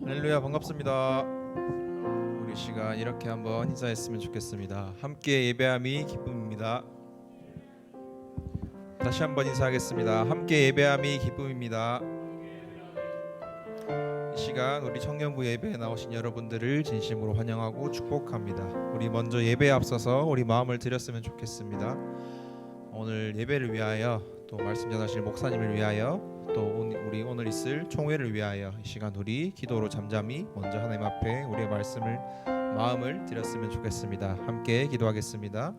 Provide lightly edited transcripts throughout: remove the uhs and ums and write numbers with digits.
할렐루야, 반갑습니다. 우리 시간 이렇게 한번 인사했으면 좋겠습니다. 함께 예배함이 기쁨입니다. 다시 한번 인사하겠습니다. 함께 예배함이 기쁨입니다. 이 시간 우리 청년부 예배에 나오신 여러분들을 진심으로 환영하고 축복합니다. 우리 먼저 예배에 앞서서 우리 마음을 드렸으면 좋겠습니다. 오늘 예배를 위하여, 또 말씀 전하실 목사님을 위하여, 또 우리 오늘 있을 총회를 위하여 이 시간 우리 기도로 잠잠히 먼저 하나님 앞에 우리의 마음을 드렸으면 좋겠습니다. 함께 기도하겠습니다.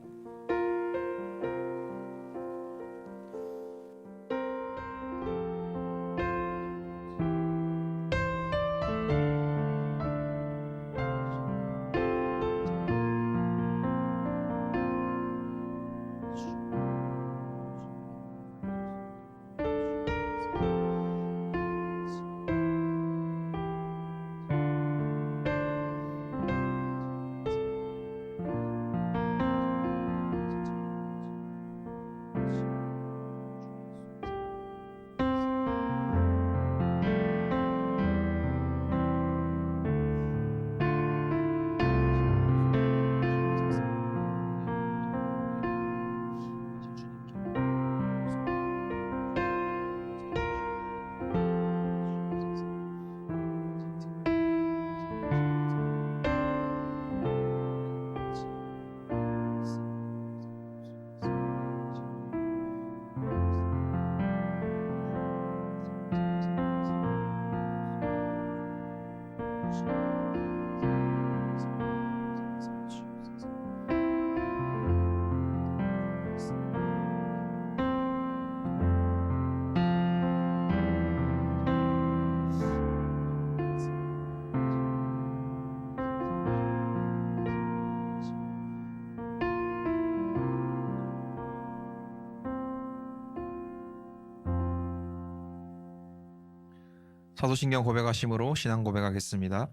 사도신경 고백하심으로 신앙 고백하겠습니다.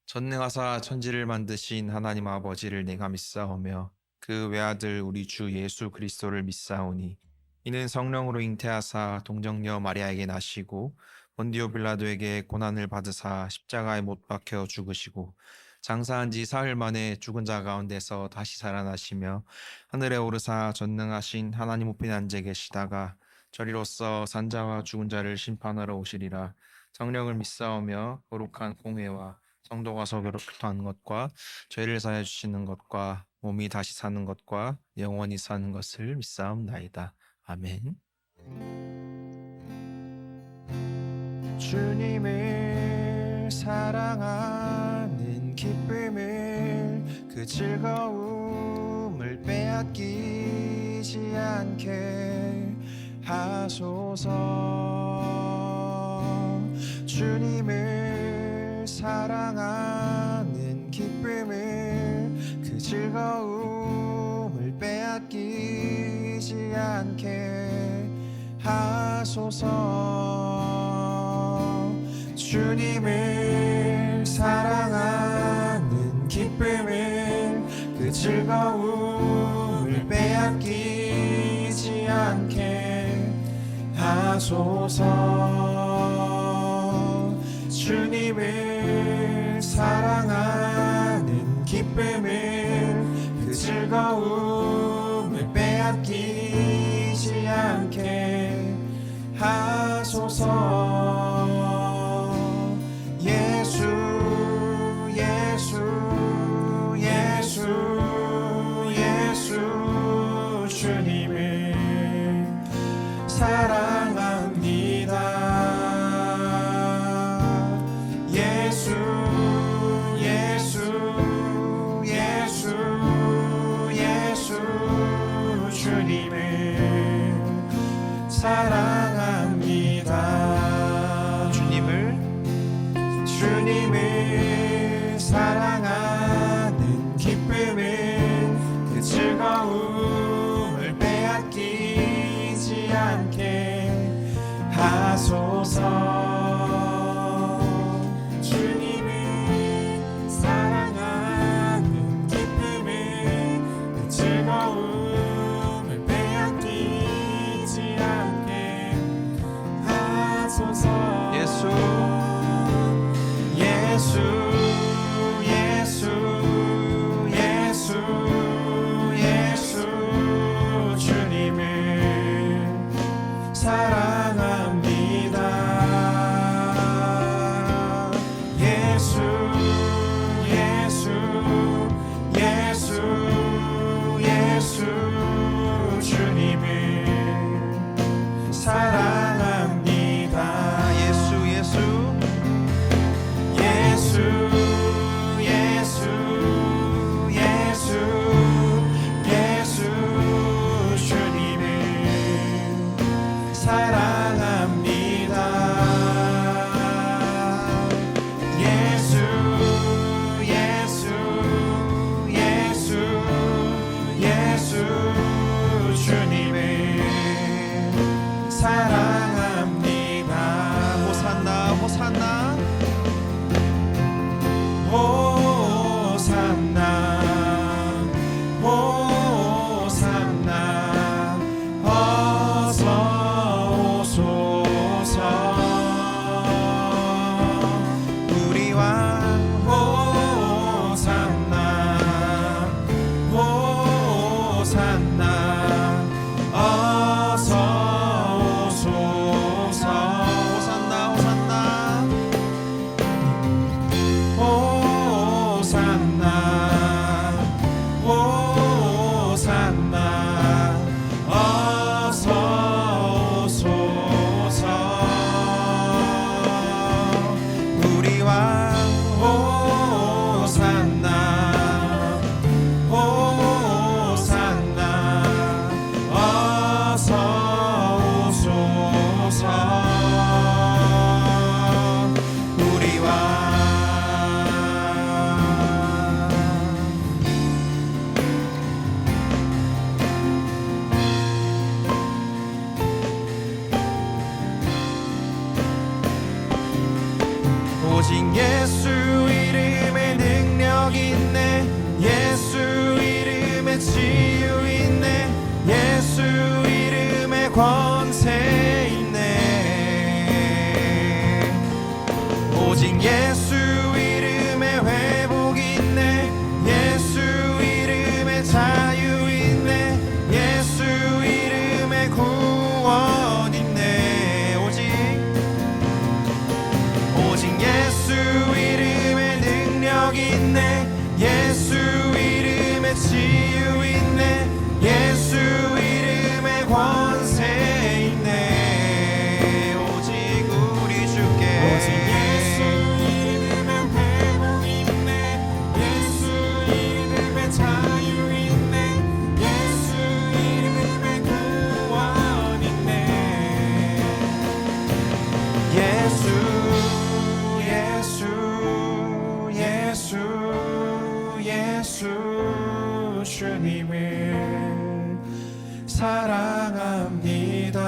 전능하사 천지를 만드신 하나님 아버지를 내가 믿사오며 그 외아들 우리 주 예수 그리스도를 믿사오니 이는 성령으로 잉태하사 동정녀 마리아에게 나시고 본디오 빌라도에게 고난을 받으사 십자가에 못 박혀 죽으시고 장사한 지 사흘 만에 죽은 자 가운데서 다시 살아나시며 하늘에 오르사 전능하신 하나님 우편에 앉아 계시다가 저리로서 산자와 죽은 자를 심판하러 오시리라. 성령을 믿사오며 거룩한 공회와 성도가 서로 교통하는 것과 죄를 사해 주시는 것과 몸이 다시 사는 것과 영원히 사는 것을 믿사옵나이다. 아멘. 주님을 사랑하는 기쁨을, 그 즐거움을 빼앗기지 않게 하소서. 주님을 사랑하는 기쁨을, 그 즐거움을 빼앗기지 않게 하소서. 주님을 사랑하는 기쁨을, 그 즐거움을 빼앗기지 않게 하소서. 주님을 사랑하는 기쁨을, 그 즐거움을 빼앗기지 않게 하소서. 예수 예수 예수 예수 주님을 사랑합니다. 예수 예수 예수 예수 주님을 사랑합니다. 주님을 사랑하는 기쁨을, 그 즐거움을 빼앗기지 않게 하소서. 주님을 사랑하는 기쁨을, 그 즐거움을 빼앗기지 않게 하소서. 예수 오직 예수 이름에 능력 있네. 예수 이름에 치유 있네. 예수 이름에 권세 있네. 오직 예수 이름에 회복 있네. 예수 이름에 자유 있네. 예수 이름에 구원 있네. 오직 예수 이름에 능력 있네. 예수 이름에 치유 있네. 예수 이름에 권세 있네. 오직 우리 주께 오직 예수 이름에 회복 있네. 예수 이름에 자유 있네. 예수 이름에 구원 있네. 예수 주님을 사랑합니다.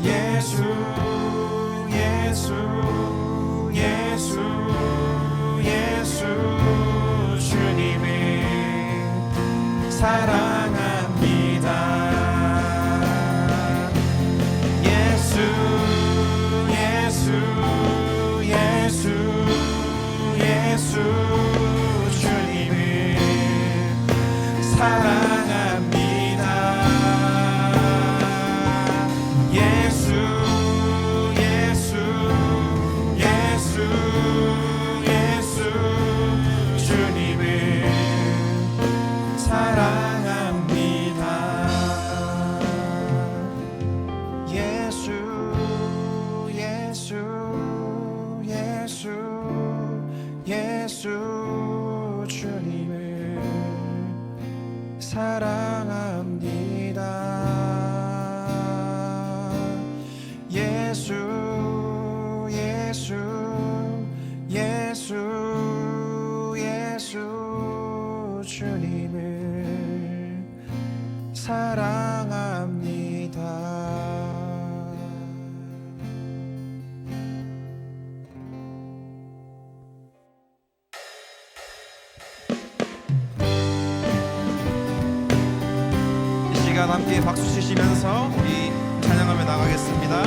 예수 주님을 사랑합니다. 예수 주님을 사랑합니다. 예수 주님을 사랑합니다. 예수 주님을 사랑합니다. 예수 주님을 사랑합니다. 이 시간 함께 박수 치시면서 우리 찬양하며 나가겠습니다.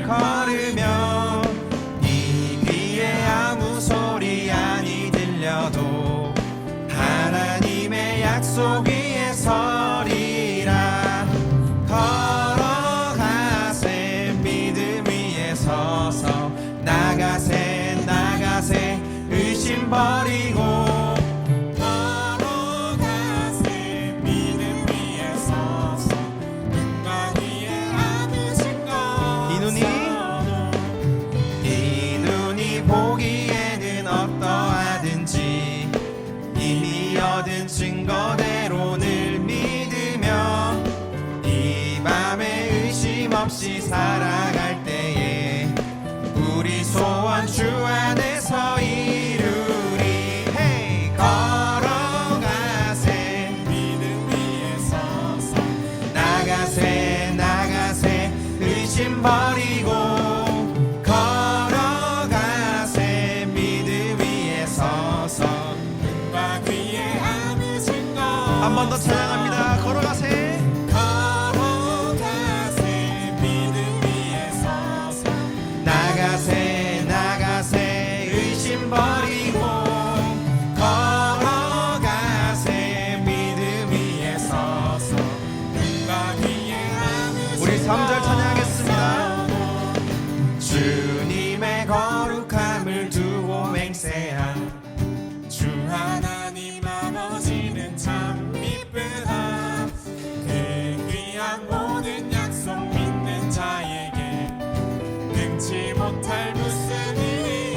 걸으며 이 귀에 아무 소리 아니 들려도 하나님의 약속 위에 서리라. 걸어가세 믿음 위에 서서 나가세 나가세 의심 버리고 걸어가세 믿음 위에 서서 눈과 귀에 아무신 것 이 눈이 보기에는 어떠하든지 이미 얻은 증거대로 늘 믿으며 이 밤에 의심 없이 살아갈 때에 우리 소원 주 안에서 이루리. 헤이 걸어가세 믿음 위에 서서 나가세 나가세 의심 버리고 걸어가세 믿음 위에 서서 눈과 귀에 아무 증거 한 번 더 찬양합니다. 걸어가세 걸어가세 믿음 위에 서서 나가세 나가세 의심 버리고 걸어가세 믿음 위에 서서 눈과 귀에 아무 우리 3절 찬양하겠습니다. 주님의 거룩함을 두고 맹세한 주 하나님 아버지는 참 미쁘다. 그 귀한 모든 약속 믿는 자에게 능치 못할 무슨 일이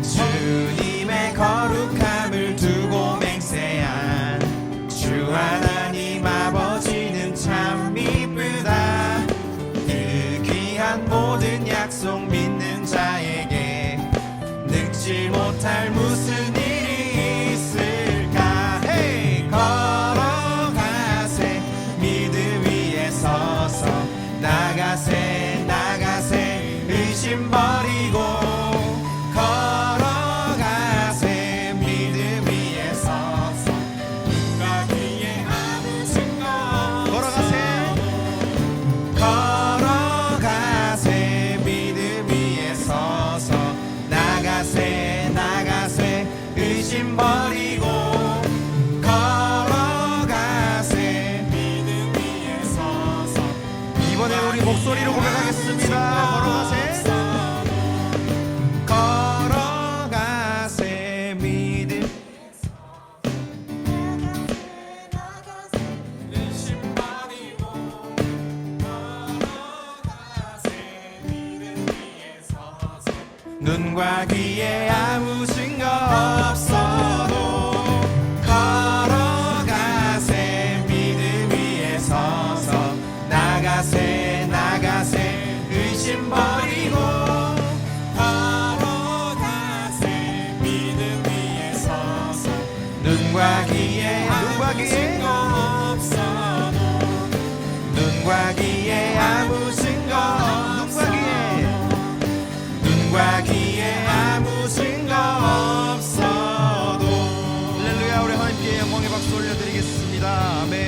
주님의 거룩함을 두고 맹세한 주 하나님 아버지는 참 미쁘다. 그 귀한 모든 약속 믿는 자에게 능치 못할 무슨 일이 있을까. 헤이 걸어가세 믿음 위에 서서 나가세 나가세 의심 버리고 걸어가세 믿음 위에 서서 눈과 귀에 아무 증거 걸어가세 믿음 위에 서서 나가세 나가세 의심 버리고 걸어가세 믿음 위에 서서 이번에 우리 목소리로 고백하겠습니다. 걸어가세 믿음 의심 버리고 걸어가세 믿음 위에 서서 눈과 귀에 아무 증거 없어도 걸어가세 믿음 위에 서서 나가세 나가세 의심 버리고 걸어가세 믿음 위에 서서 눈과 귀에 아무 증거 없어도 눈과 귀에 아무 증거 눈과 귀에 아무 증거 없어도 할렐루야. 우리 하나님께 영광의 박수 올려드리겠습니다. 아멘.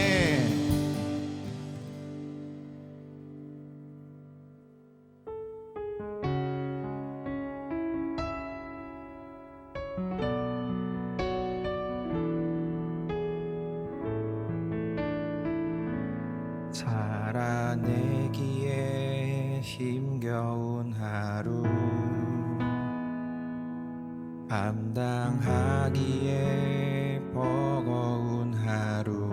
살아내기에 힘겨운 하루 감당하기에 버거운 하루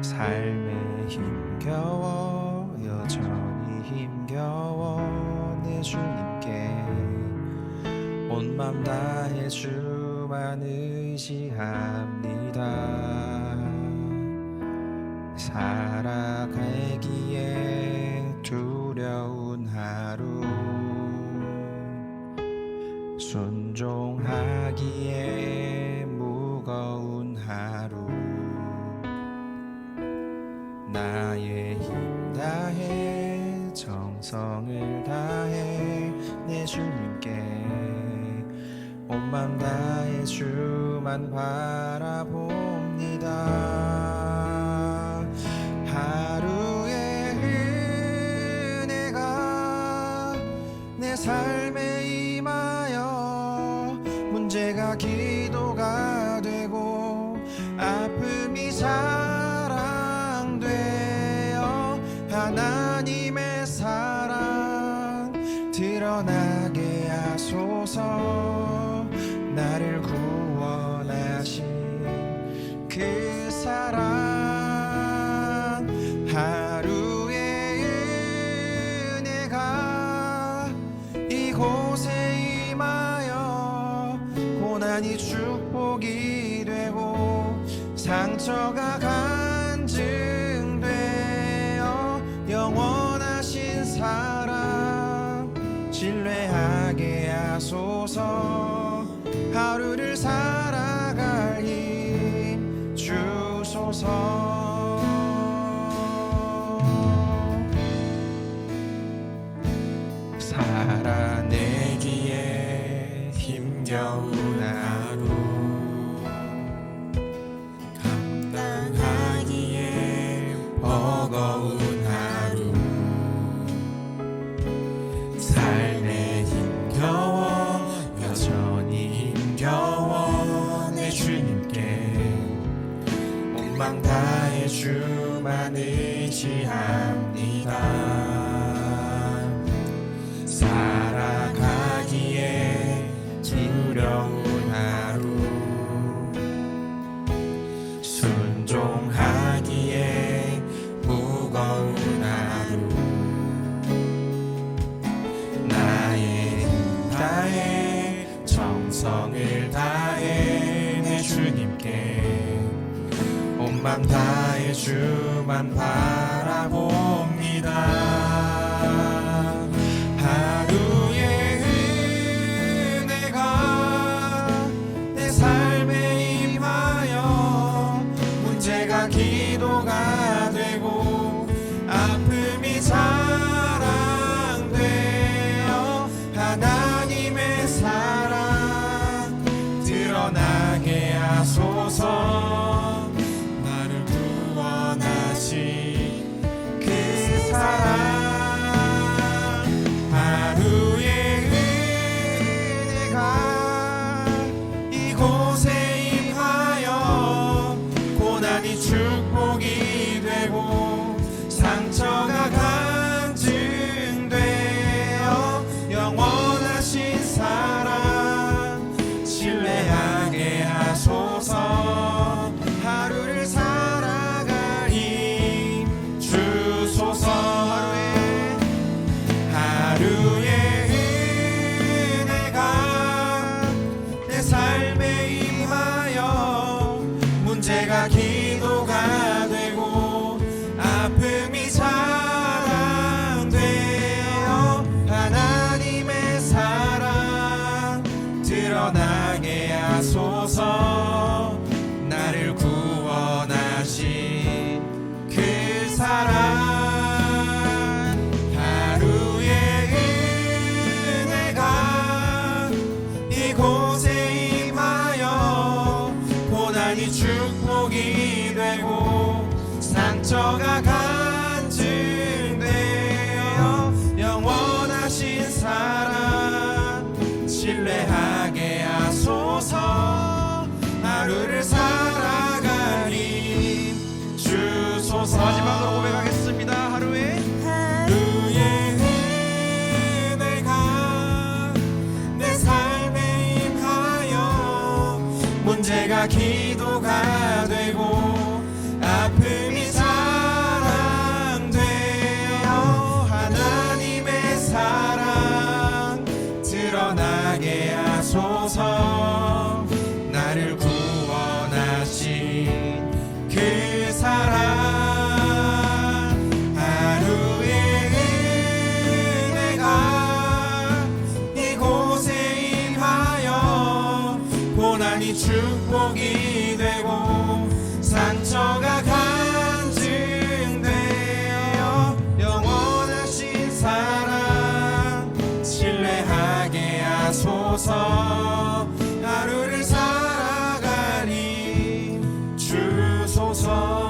삶에 힘겨워 여전히 힘겨워 내 주님께 온 맘 다해 주만 의지합니다. 살아가기에 두려운 하루 순종하기에 무거운 하루 나의 힘 다해 정성을 다해 내 주님께 온 맘 다해 주만 바라봅니다. 하루에 내 삶에 임하여 문제가 기도가 되고 아픔이 사랑되어 하나님의 사랑 드러나게 하소서. 나를 구원하신 그 사랑 하루의 은혜가 이곳에 임하여 고난이 축복이 되고 상처가 간증되어 영원하신 사랑 신뢰하게 하소서. 하루를 살아갈 힘 주소서. 살아내기에 힘겨운 하루 감당하기에 버거운 하루 삶에 힘겨워 여전히 힘겨워 내 주님께 온망 다해 주만 의지합니다. 살아가기에 두려운 하루 순종하기에 무거운 하루 나의 힘 다해 정성을 다해 내 주님께 온맘 다해 주만 바라봅니다. 하루의 은혜가 내 삶에 임하여 문제가 기도가 되고 아픔이 사랑되어 하나님의 사랑 드러나게 하소서. 나를 구원하신 그 사랑 하루의 은혜가 이곳에 임하여 고난이 축복이 되고 상처가 간증되어 영원하신 사랑 신뢰하게 하소서. 하루를 살아갈 힘 주소서. 하루의 은혜가 내 삶에 임하여 문제가 기도가 되고 아픔이 사랑되어 하나님의 사랑 드러나게 하소서. 나를 구원하신 그 사랑 이곳에 임하여 고난이 축복이 되고 상처가 간증되어 영원하신 사랑 신뢰하게 하소서. 하루를 살아갈 힘 주소서. 마지막으로 고백하겠습니다. 하루의 문제가 기도가 되고 아픔이 사랑되어 하나님의 사랑 드러나게 하소서. 나를 구원하신 그 사랑 하루의 은혜가 이곳에 임하여 고난이 축복이 되고 상처가 간증되어 영원하신 사랑 신뢰하게 하소서. 하루를 살아갈 힘 주소서.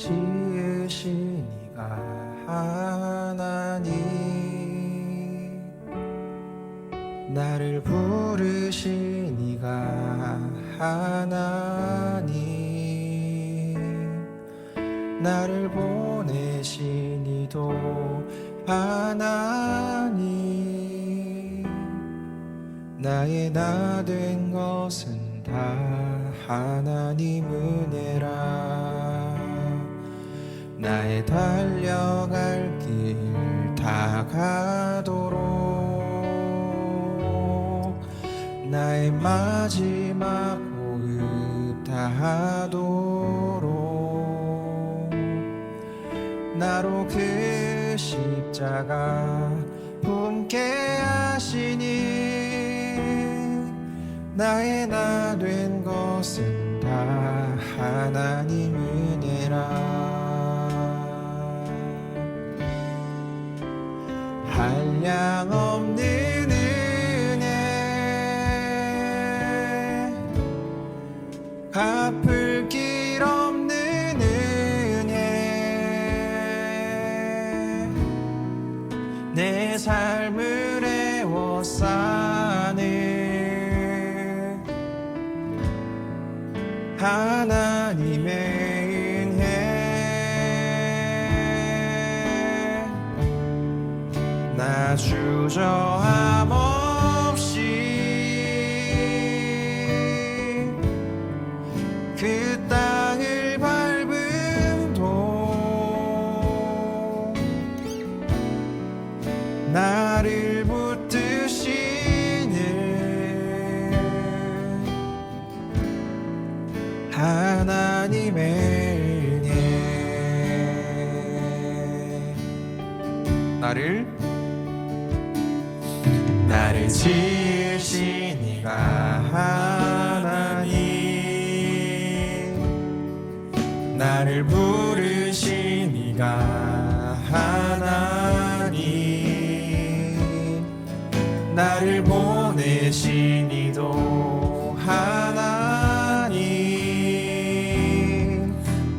지으신 이가 하나님, 나를 부르신 이가 하나님, 나를 보내신 이도 하나님, 나의 나 된 것은 다 하나님 은혜라. 나의 달려갈 길 다 가도록, 나의 마지막 호흡 다하도록, 나로 그 십자가 품게 하시니, 나의 나 된 것은 다 하나님 은혜라. 한량없는 은혜, 갚을 길 없는 은혜, 내 삶을 에워싸네 하나님의 은혜. 나 주저함 없이 그 땅을 밟음도, 나를 붙드시는 하나님의 은혜. 나를 지으신 이가 하나님, 나를 부르신 이가 하나님, 나를 보내신 이도 하나님,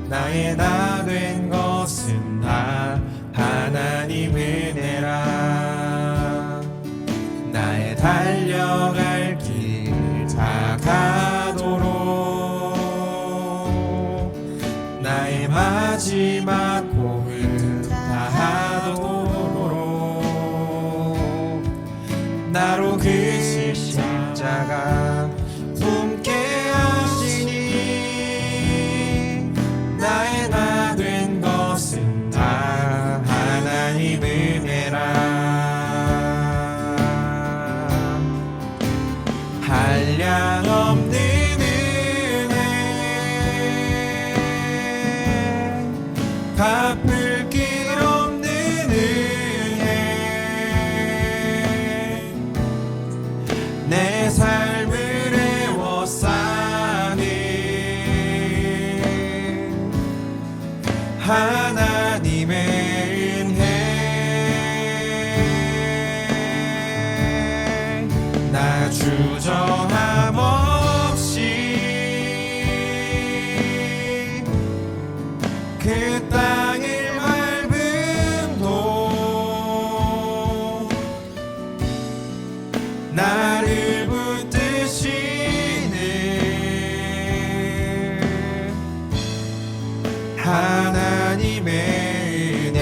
나의 나 된 것은 다 하나님 은혜라. 나의 달려갈 길 다 가도록, 나의 마지막 호흡 다하도록, 나로 그 십자가 품게 하시니, 나의 나 된 것은 다 하나님 은혜라. 한량없는 은혜, 갚을 길 없는 은혜, 내 삶을 에워싸네 하나님의 은혜. 나 주저함 없이 그 땅을 밟음도, 나를 붙드시는 하나님의 은혜.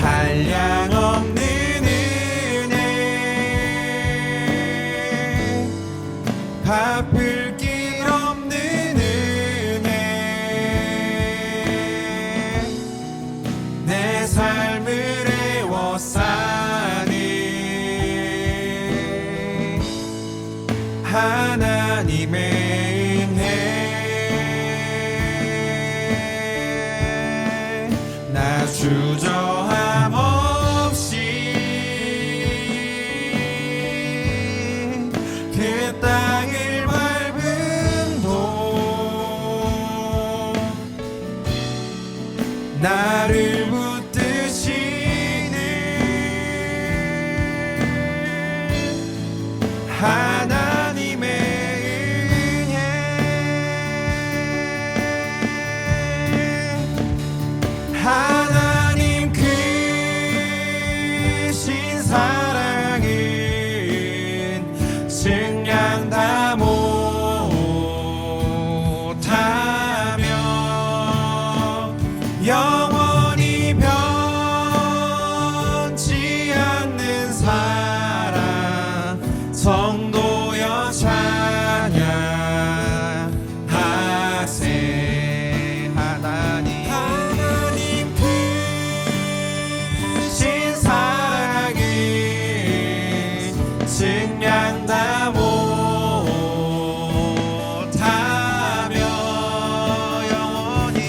한량없는 은혜, 갚을 길 없는 은혜, 내 삶을 에워싸네 하나님의 은혜. 나 주저함 없이 그 땅을 밟음도, 나를 붙드시는 하나님의 은혜. 영원히 변치 않는 사랑 성도여 찬양하세. 하나님 크신 사랑을 증량다 못하며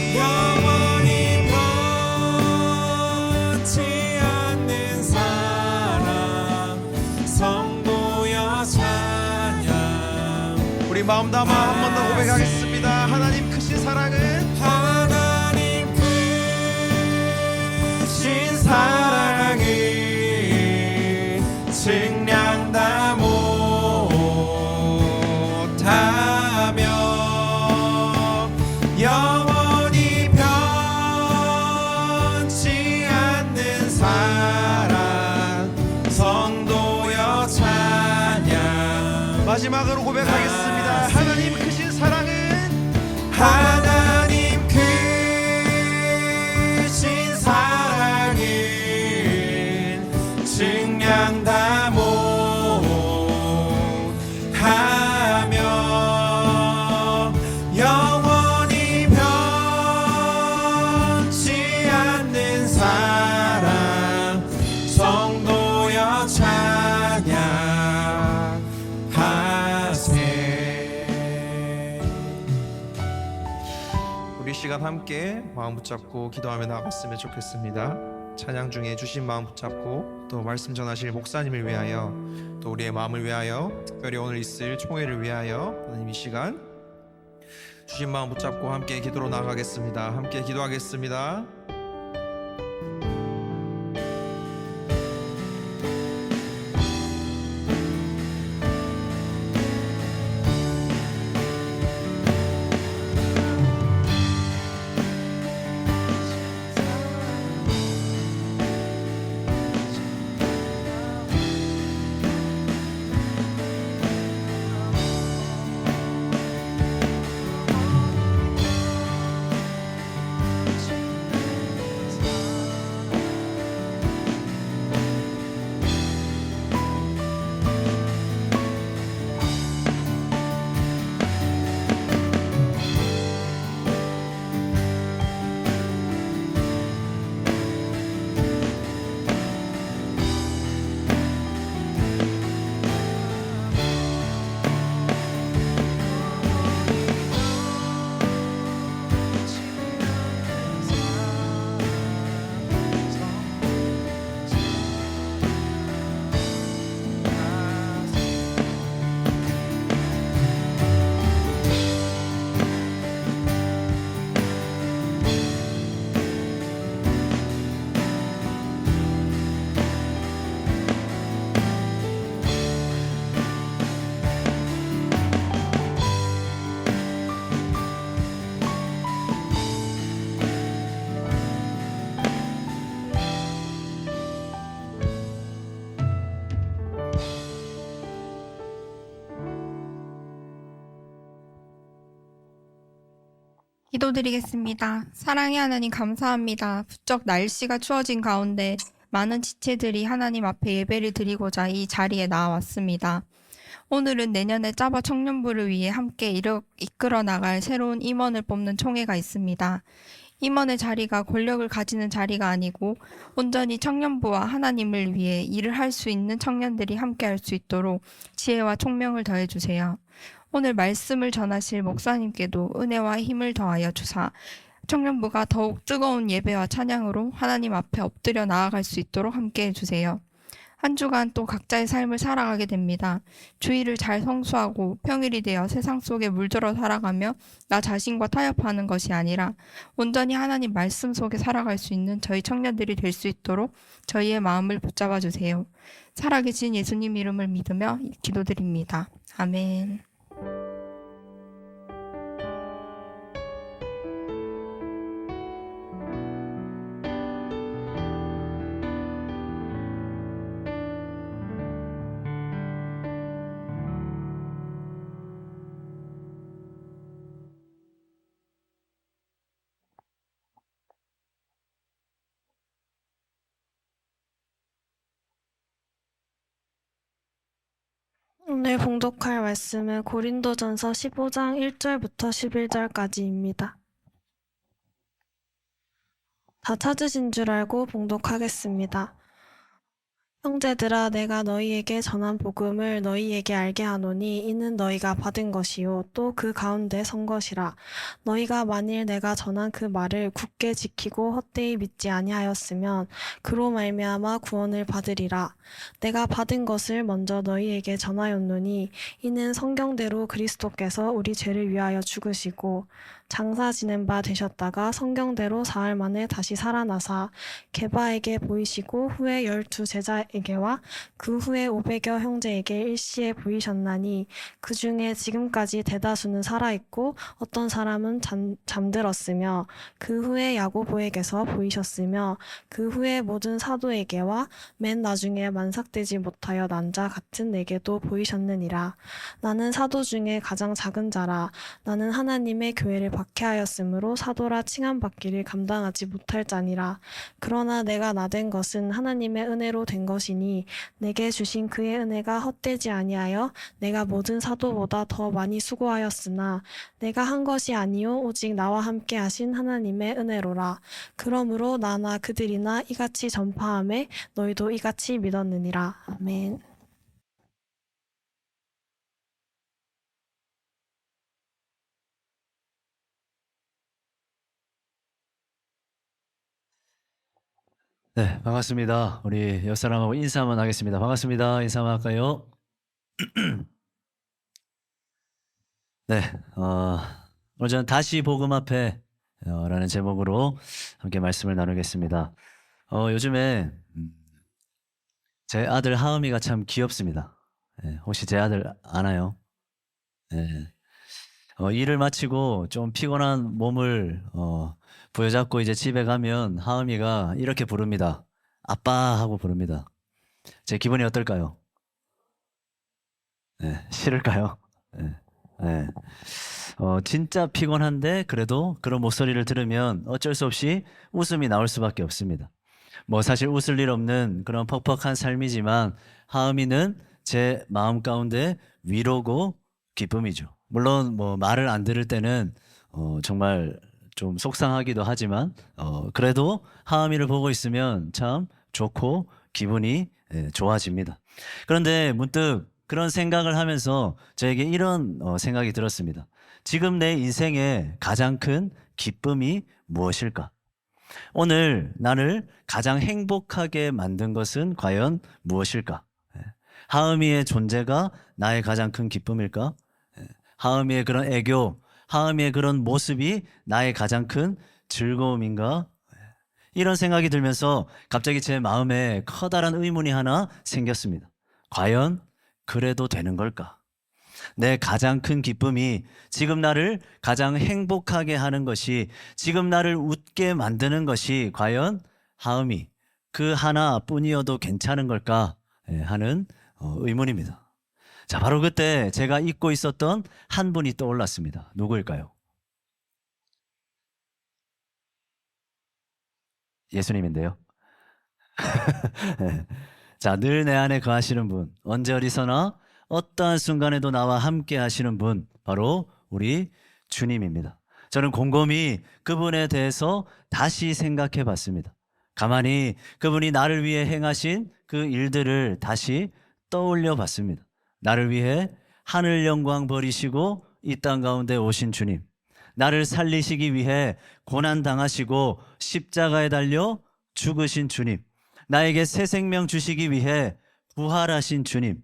영원히 변치 않는 사랑 성도여 찬양. 우리 마음 담아 한 번 더 고백하겠습니다. 하나님 크신 사랑은 사랑을 증량다 못하며 영원히 변치 않는 사랑 성도여 찬양. 마지막으로 고백하겠습니다. 하나님 크신 사랑은 하나님 크신 사랑은 증량다 못하며 영원히 변치 않는 사랑 성도여 찬양하세. 우리 시간 함께 마음 붙잡고 기도하며 나아갔으면 좋겠습니다. 찬양 중에 주신 마음 붙잡고 또 말씀 전하실 목사님을 위하여 또 우리의 마음을 위하여 특별히 오늘 있을 총회를 위하여 하나님 이 시간 주신 마음 붙잡고 함께 기도로 나아가겠습니다. 함께 기도하겠습니다. 기도드리겠습니다. 사랑의 하나님 감사합니다. 부쩍 날씨가 추워진 가운데 많은 지체들이 하나님 앞에 예배를 드리고자 이 자리에 나왔습니다. 오늘은 내년에 짜바 청년부를 위해 함께 이끌어 나갈 새로운 임원을 뽑는 총회가 있습니다. 임원의 자리가 권력을 가지는 자리가 아니고 온전히 청년부와 하나님을 위해 일을 할 수 있는 청년들이 함께 할 수 있도록 지혜와 총명을 더해 주세요. 오늘 말씀을 전하실 목사님께도 은혜와 힘을 더하여 주사 청년부가 더욱 뜨거운 예배와 찬양으로 하나님 앞에 엎드려 나아갈 수 있도록 함께 해주세요. 한 주간 또 각자의 삶을 살아가게 됩니다. 주의를 잘 성수하고 평일이 되어 세상 속에 물들어 살아가며 나 자신과 타협하는 것이 아니라 온전히 하나님 말씀 속에 살아갈 수 있는 저희 청년들이 될 수 있도록 저희의 마음을 붙잡아 주세요. 살아계신 예수님 이름을 믿으며 기도드립니다. 아멘. 오늘 봉독할 말씀은 고린도전서 15장 1절부터 11절까지입니다. 다 찾으신 줄 알고 봉독하겠습니다. 형제들아, 내가 너희에게 전한 복음을 너희에게 알게 하노니 이는 너희가 받은 것이요 또 그 가운데 선 것이라. 너희가 만일 내가 전한 그 말을 굳게 지키고 헛되이 믿지 아니하였으면 그로 말미암아 구원을 받으리라. 내가 받은 것을 먼저 너희에게 전하였노니 이는 성경대로 그리스도께서 우리 죄를 위하여 죽으시고 장사 지낸 바 되셨다가 성경대로 사흘 만에 다시 살아나사 게바에게 보이시고 후에 12 제자에게와 그 후에 500여 형제에게 일시에 보이셨나니 그 중에 지금까지 대다수는 살아있고 어떤 사람은 잠들었으며 그 후에 야고보에게서 보이셨으며 그 후에 모든 사도에게와 맨 나중에 만삭되지 못하여 난 자 같은 내게도 보이셨느니라. 나는 사도 중에 가장 작은 자라. 나는 하나님의 교회를 박해하였으므로 사도라 칭함받기를 감당하지 못할 자니라. 그러나 내가 나된 것은 하나님의 은혜로 된 것이니 내게 주신 그의 은혜가 헛되지 아니하여 내가 모든 사도보다 더 많이 수고하였으나 내가 한 것이 아니요 오직 나와 함께 하신 하나님의 은혜로라. 그러므로 나나 그들이나 이같이 전파하매 너희도 이같이 믿었느니라. 아멘. 네, 반갑습니다. 우리 옆 사람하고 인사 한번 하겠습니다. 반갑습니다. 인사 한번 할까요? 네, 오늘 저는 다시 복음 앞에 라는 제목으로 함께 말씀을 나누겠습니다. 요즘에 제 아들 하음이가 참 귀엽습니다. 네, 혹시 제 아들 아나요? 네. 일을 마치고 좀 피곤한 몸을 부여잡고 이제 집에 가면 하음이가 이렇게 부릅니다. 아빠 하고 부릅니다. 제 기분이 어떨까요? 네, 싫을까요? 네, 네. 진짜 피곤한데 그래도 그런 목소리를 들으면 어쩔 수 없이 웃음이 나올 수밖에 없습니다. 뭐 사실 웃을 일 없는 그런 퍽퍽한 삶이지만 하음이는 제 마음 가운데 위로고 기쁨이죠. 물론 뭐 말을 안 들을 때는 정말 좀 속상하기도 하지만 그래도 하음이를 보고 있으면 참 좋고 기분이 좋아집니다. 그런데 문득 그런 생각을 하면서 저에게 이런 생각이 들었습니다. 지금 내 인생의 가장 큰 기쁨이 무엇일까? 오늘 나를 가장 행복하게 만든 것은 과연 무엇일까? 하음이의 존재가 나의 가장 큰 기쁨일까? 하음이의 그런 애교, 하음이의 그런 모습이 나의 가장 큰 즐거움인가? 이런 생각이 들면서 갑자기 제 마음에 커다란 의문이 하나 생겼습니다. 과연 그래도 되는 걸까? 내 가장 큰 기쁨이 지금 나를 가장 행복하게 하는 것이, 지금 나를 웃게 만드는 것이 과연 하음이 그 하나뿐이어도 괜찮은 걸까 하는 의문입니다. 자, 바로 그때 제가 잊고 있었던 한 분이 떠올랐습니다. 누구일까요? 예수님인데요. 자, 늘 내 안에 거하시는 분, 언제 어디서나 어떠한 순간에도 나와 함께 하시는 분, 바로 우리 주님입니다. 저는 곰곰이 그분에 대해서 다시 생각해 봤습니다. 가만히 그분이 나를 위해 행하신 그 일들을 다시 떠올려 봤습니다. 나를 위해 하늘 영광 버리시고 이 땅 가운데 오신 주님, 나를 살리시기 위해 고난 당하시고 십자가에 달려 죽으신 주님, 나에게 새 생명 주시기 위해 부활하신 주님,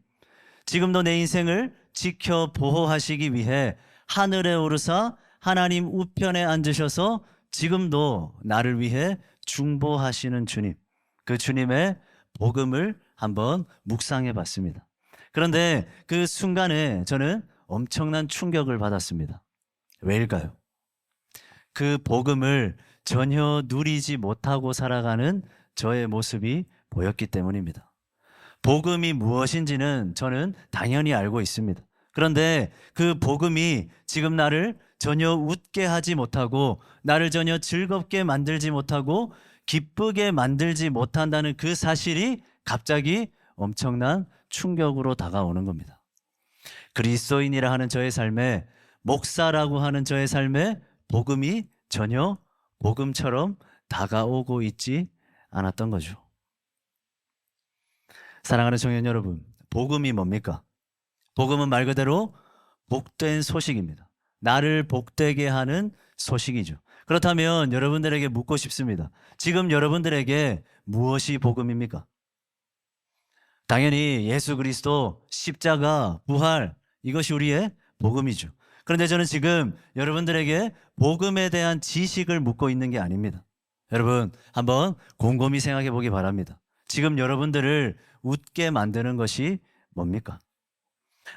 지금도 내 인생을 지켜 보호하시기 위해 하늘에 오르사 하나님 우편에 앉으셔서 지금도 나를 위해 중보하시는 주님, 그 주님의 복음을 한번 묵상해 봤습니다. 그런데 그 순간에 저는 엄청난 충격을 받았습니다. 왜일까요? 그 복음을 전혀 누리지 못하고 살아가는 저의 모습이 보였기 때문입니다. 복음이 무엇인지는 저는 당연히 알고 있습니다. 그런데 그 복음이 지금 나를 전혀 웃게 하지 못하고 나를 전혀 즐겁게 만들지 못하고 기쁘게 만들지 못한다는 그 사실이 갑자기 엄청난 충격으로 다가오는 겁니다. 그리스도인이라 하는 저의 삶에, 목사라고 하는 저의 삶에 복음이 전혀 복음처럼 다가오고 있지 않았던 거죠. 사랑하는 청년 여러분, 복음이 뭡니까? 복음은 말 그대로 복된 소식입니다. 나를 복되게 하는 소식이죠. 그렇다면 여러분들에게 묻고 싶습니다. 지금 여러분들에게 무엇이 복음입니까? 당연히 예수 그리스도, 십자가, 부활, 이것이 우리의 복음이죠. 그런데 저는 지금 여러분들에게 복음에 대한 지식을 묻고 있는 게 아닙니다. 여러분, 한번 곰곰이 생각해 보기 바랍니다. 지금 여러분들을 웃게 만드는 것이 뭡니까?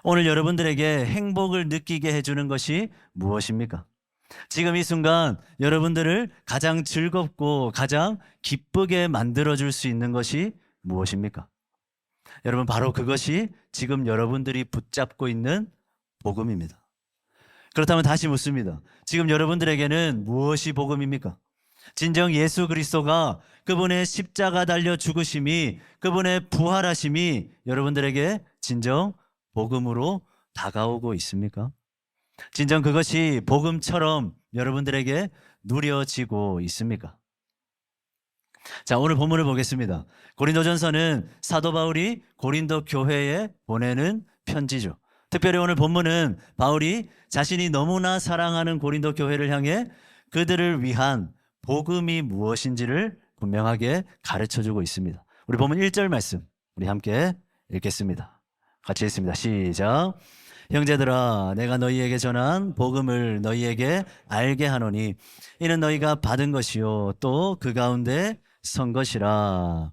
오늘 여러분들에게 행복을 느끼게 해주는 것이 무엇입니까? 지금 이 순간 여러분들을 가장 즐겁고 가장 기쁘게 만들어줄 수 있는 것이 무엇입니까? 여러분, 바로 그것이 지금 여러분들이 붙잡고 있는 복음입니다. 그렇다면 다시 묻습니다. 지금 여러분들에게는 무엇이 복음입니까? 진정 예수 그리스도가, 그분의 십자가 달려 죽으심이, 그분의 부활하심이 여러분들에게 진정 복음으로 다가오고 있습니까? 진정 그것이 복음처럼 여러분들에게 누려지고 있습니까? 자, 오늘 본문을 보겠습니다. 고린도전서는 사도 바울이 고린도 교회에 보내는 편지죠. 특별히 오늘 본문은 바울이 자신이 너무나 사랑하는 고린도 교회를 향해 그들을 위한 복음이 무엇인지를 분명하게 가르쳐주고 있습니다. 우리 본문 1절 말씀 우리 함께 읽겠습니다. 같이 읽습니다. 시작. 형제들아, 내가 너희에게 전한 복음을 너희에게 알게 하노니 이는 너희가 받은 것이요 또 그 가운데 선 것이라.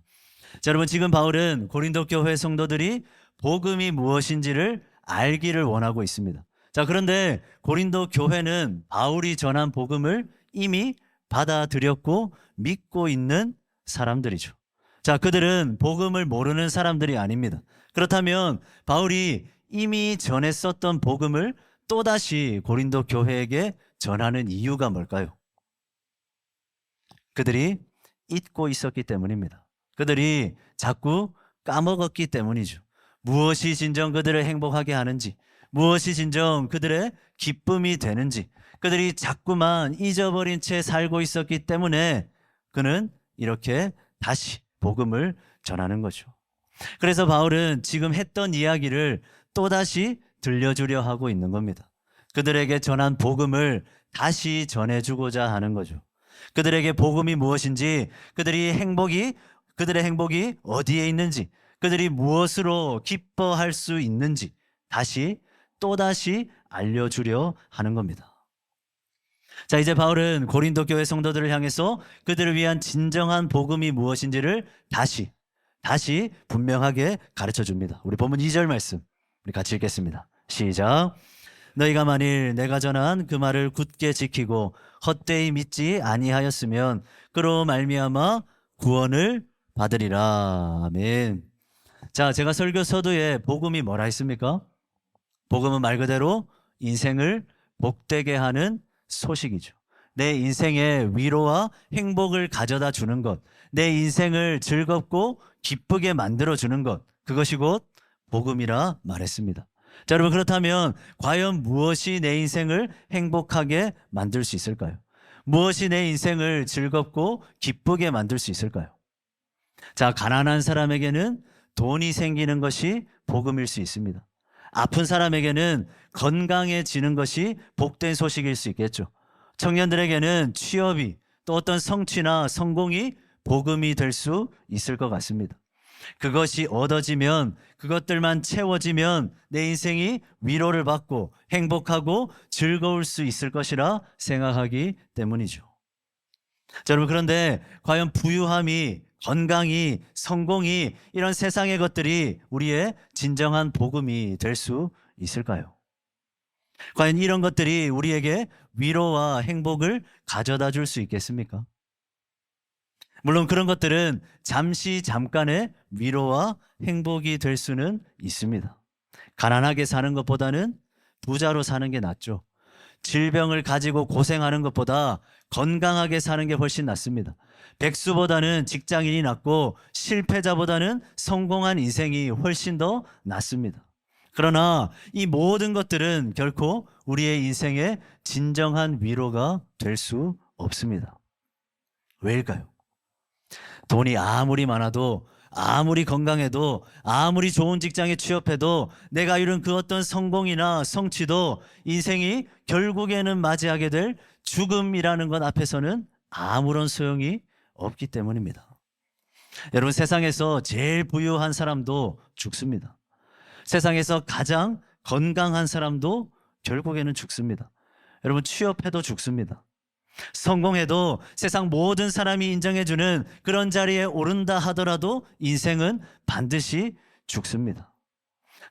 자, 여러분, 지금 바울은 고린도 교회 성도들이 복음이 무엇인지를 알기를 원하고 있습니다. 자, 그런데 고린도 교회는 바울이 전한 복음을 이미 받아들였고 믿고 있는 사람들이죠. 자, 그들은 복음을 모르는 사람들이 아닙니다. 그렇다면 바울이 이미 전했었던 복음을 또다시 고린도 교회에게 전하는 이유가 뭘까요? 그들이 잊고 있었기 때문입니다. 그들이 자꾸 까먹었기 때문이죠. 무엇이 진정 그들을 행복하게 하는지, 무엇이 진정 그들의 기쁨이 되는지 그들이 자꾸만 잊어버린 채 살고 있었기 때문에 그는 이렇게 다시 복음을 전하는 거죠. 그래서 바울은 지금 했던 이야기를 또다시 들려주려 하고 있는 겁니다. 그들에게 전한 복음을 다시 전해주고자 하는 거죠. 그들에게 복음이 무엇인지, 그들의 행복이 어디에 있는지, 그들이 무엇으로 기뻐할 수 있는지 다시 또다시 알려주려 하는 겁니다. 자, 이제 바울은 고린도 교회 성도들을 향해서 그들을 위한 진정한 복음이 무엇인지를 다시 분명하게 가르쳐 줍니다. 우리 본문 2절 말씀 우리 같이 읽겠습니다. 시작. 너희가 만일 내가 전한 그 말을 굳게 지키고 헛되이 믿지 아니하였으면 그로 말미암아 구원을 받으리라. 아멘. 자, 제가 설교 서두에 복음이 뭐라 했습니까? 복음은 말 그대로 인생을 복되게 하는 소식이죠. 내 인생에 위로와 행복을 가져다 주는 것, 내 인생을 즐겁고 기쁘게 만들어 주는 것, 그것이 곧 복음이라 말했습니다. 자, 여러분, 그렇다면 과연 무엇이 내 인생을 행복하게 만들 수 있을까요? 무엇이 내 인생을 즐겁고 기쁘게 만들 수 있을까요? 자, 가난한 사람에게는 돈이 생기는 것이 복음일 수 있습니다. 아픈 사람에게는 건강해지는 것이 복된 소식일 수 있겠죠. 청년들에게는 취업이, 또 어떤 성취나 성공이 복음이 될 수 있을 것 같습니다. 그것이 얻어지면, 그것들만 채워지면 내 인생이 위로를 받고 행복하고 즐거울 수 있을 것이라 생각하기 때문이죠. 자, 여러분, 그런데 과연 부유함이, 건강이, 성공이, 이런 세상의 것들이 우리의 진정한 복음이 될 수 있을까요? 과연 이런 것들이 우리에게 위로와 행복을 가져다 줄 수 있겠습니까? 물론 그런 것들은 잠깐의 위로와 행복이 될 수는 있습니다. 가난하게 사는 것보다는 부자로 사는 게 낫죠. 질병을 가지고 고생하는 것보다 건강하게 사는 게 훨씬 낫습니다. 백수보다는 직장인이 낫고 실패자보다는 성공한 인생이 훨씬 더 낫습니다. 그러나 이 모든 것들은 결코 우리의 인생의 진정한 위로가 될 수 없습니다. 왜일까요? 돈이 아무리 많아도, 아무리 건강해도, 아무리 좋은 직장에 취업해도, 내가 이룬 그 어떤 성공이나 성취도 인생이 결국에는 맞이하게 될 죽음이라는 것 앞에서는 아무런 소용이 없기 때문입니다. 여러분, 세상에서 제일 부유한 사람도 죽습니다. 세상에서 가장 건강한 사람도 결국에는 죽습니다. 여러분, 취업해도 죽습니다. 성공해도 세상 모든 사람이 인정해주는 그런 자리에 오른다 하더라도 인생은 반드시 죽습니다.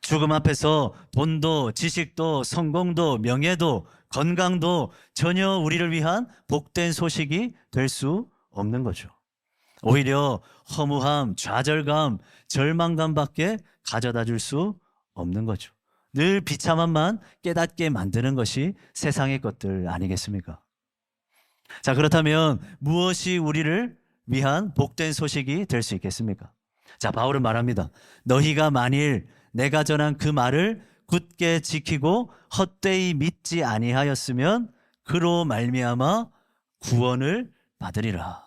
죽음 앞에서 돈도, 지식도, 성공도, 명예도, 건강도 전혀 우리를 위한 복된 소식이 될 수 없는 거죠. 오히려 허무함, 좌절감, 절망감밖에 가져다 줄 수 없는 거죠. 늘 비참함만 깨닫게 만드는 것이 세상의 것들 아니겠습니까? 자, 그렇다면 무엇이 우리를 위한 복된 소식이 될 수 있겠습니까? 자, 바울은 말합니다. 너희가 만일 내가 전한 그 말을 굳게 지키고 헛되이 믿지 아니하였으면 그로 말미암아 구원을 받으리라.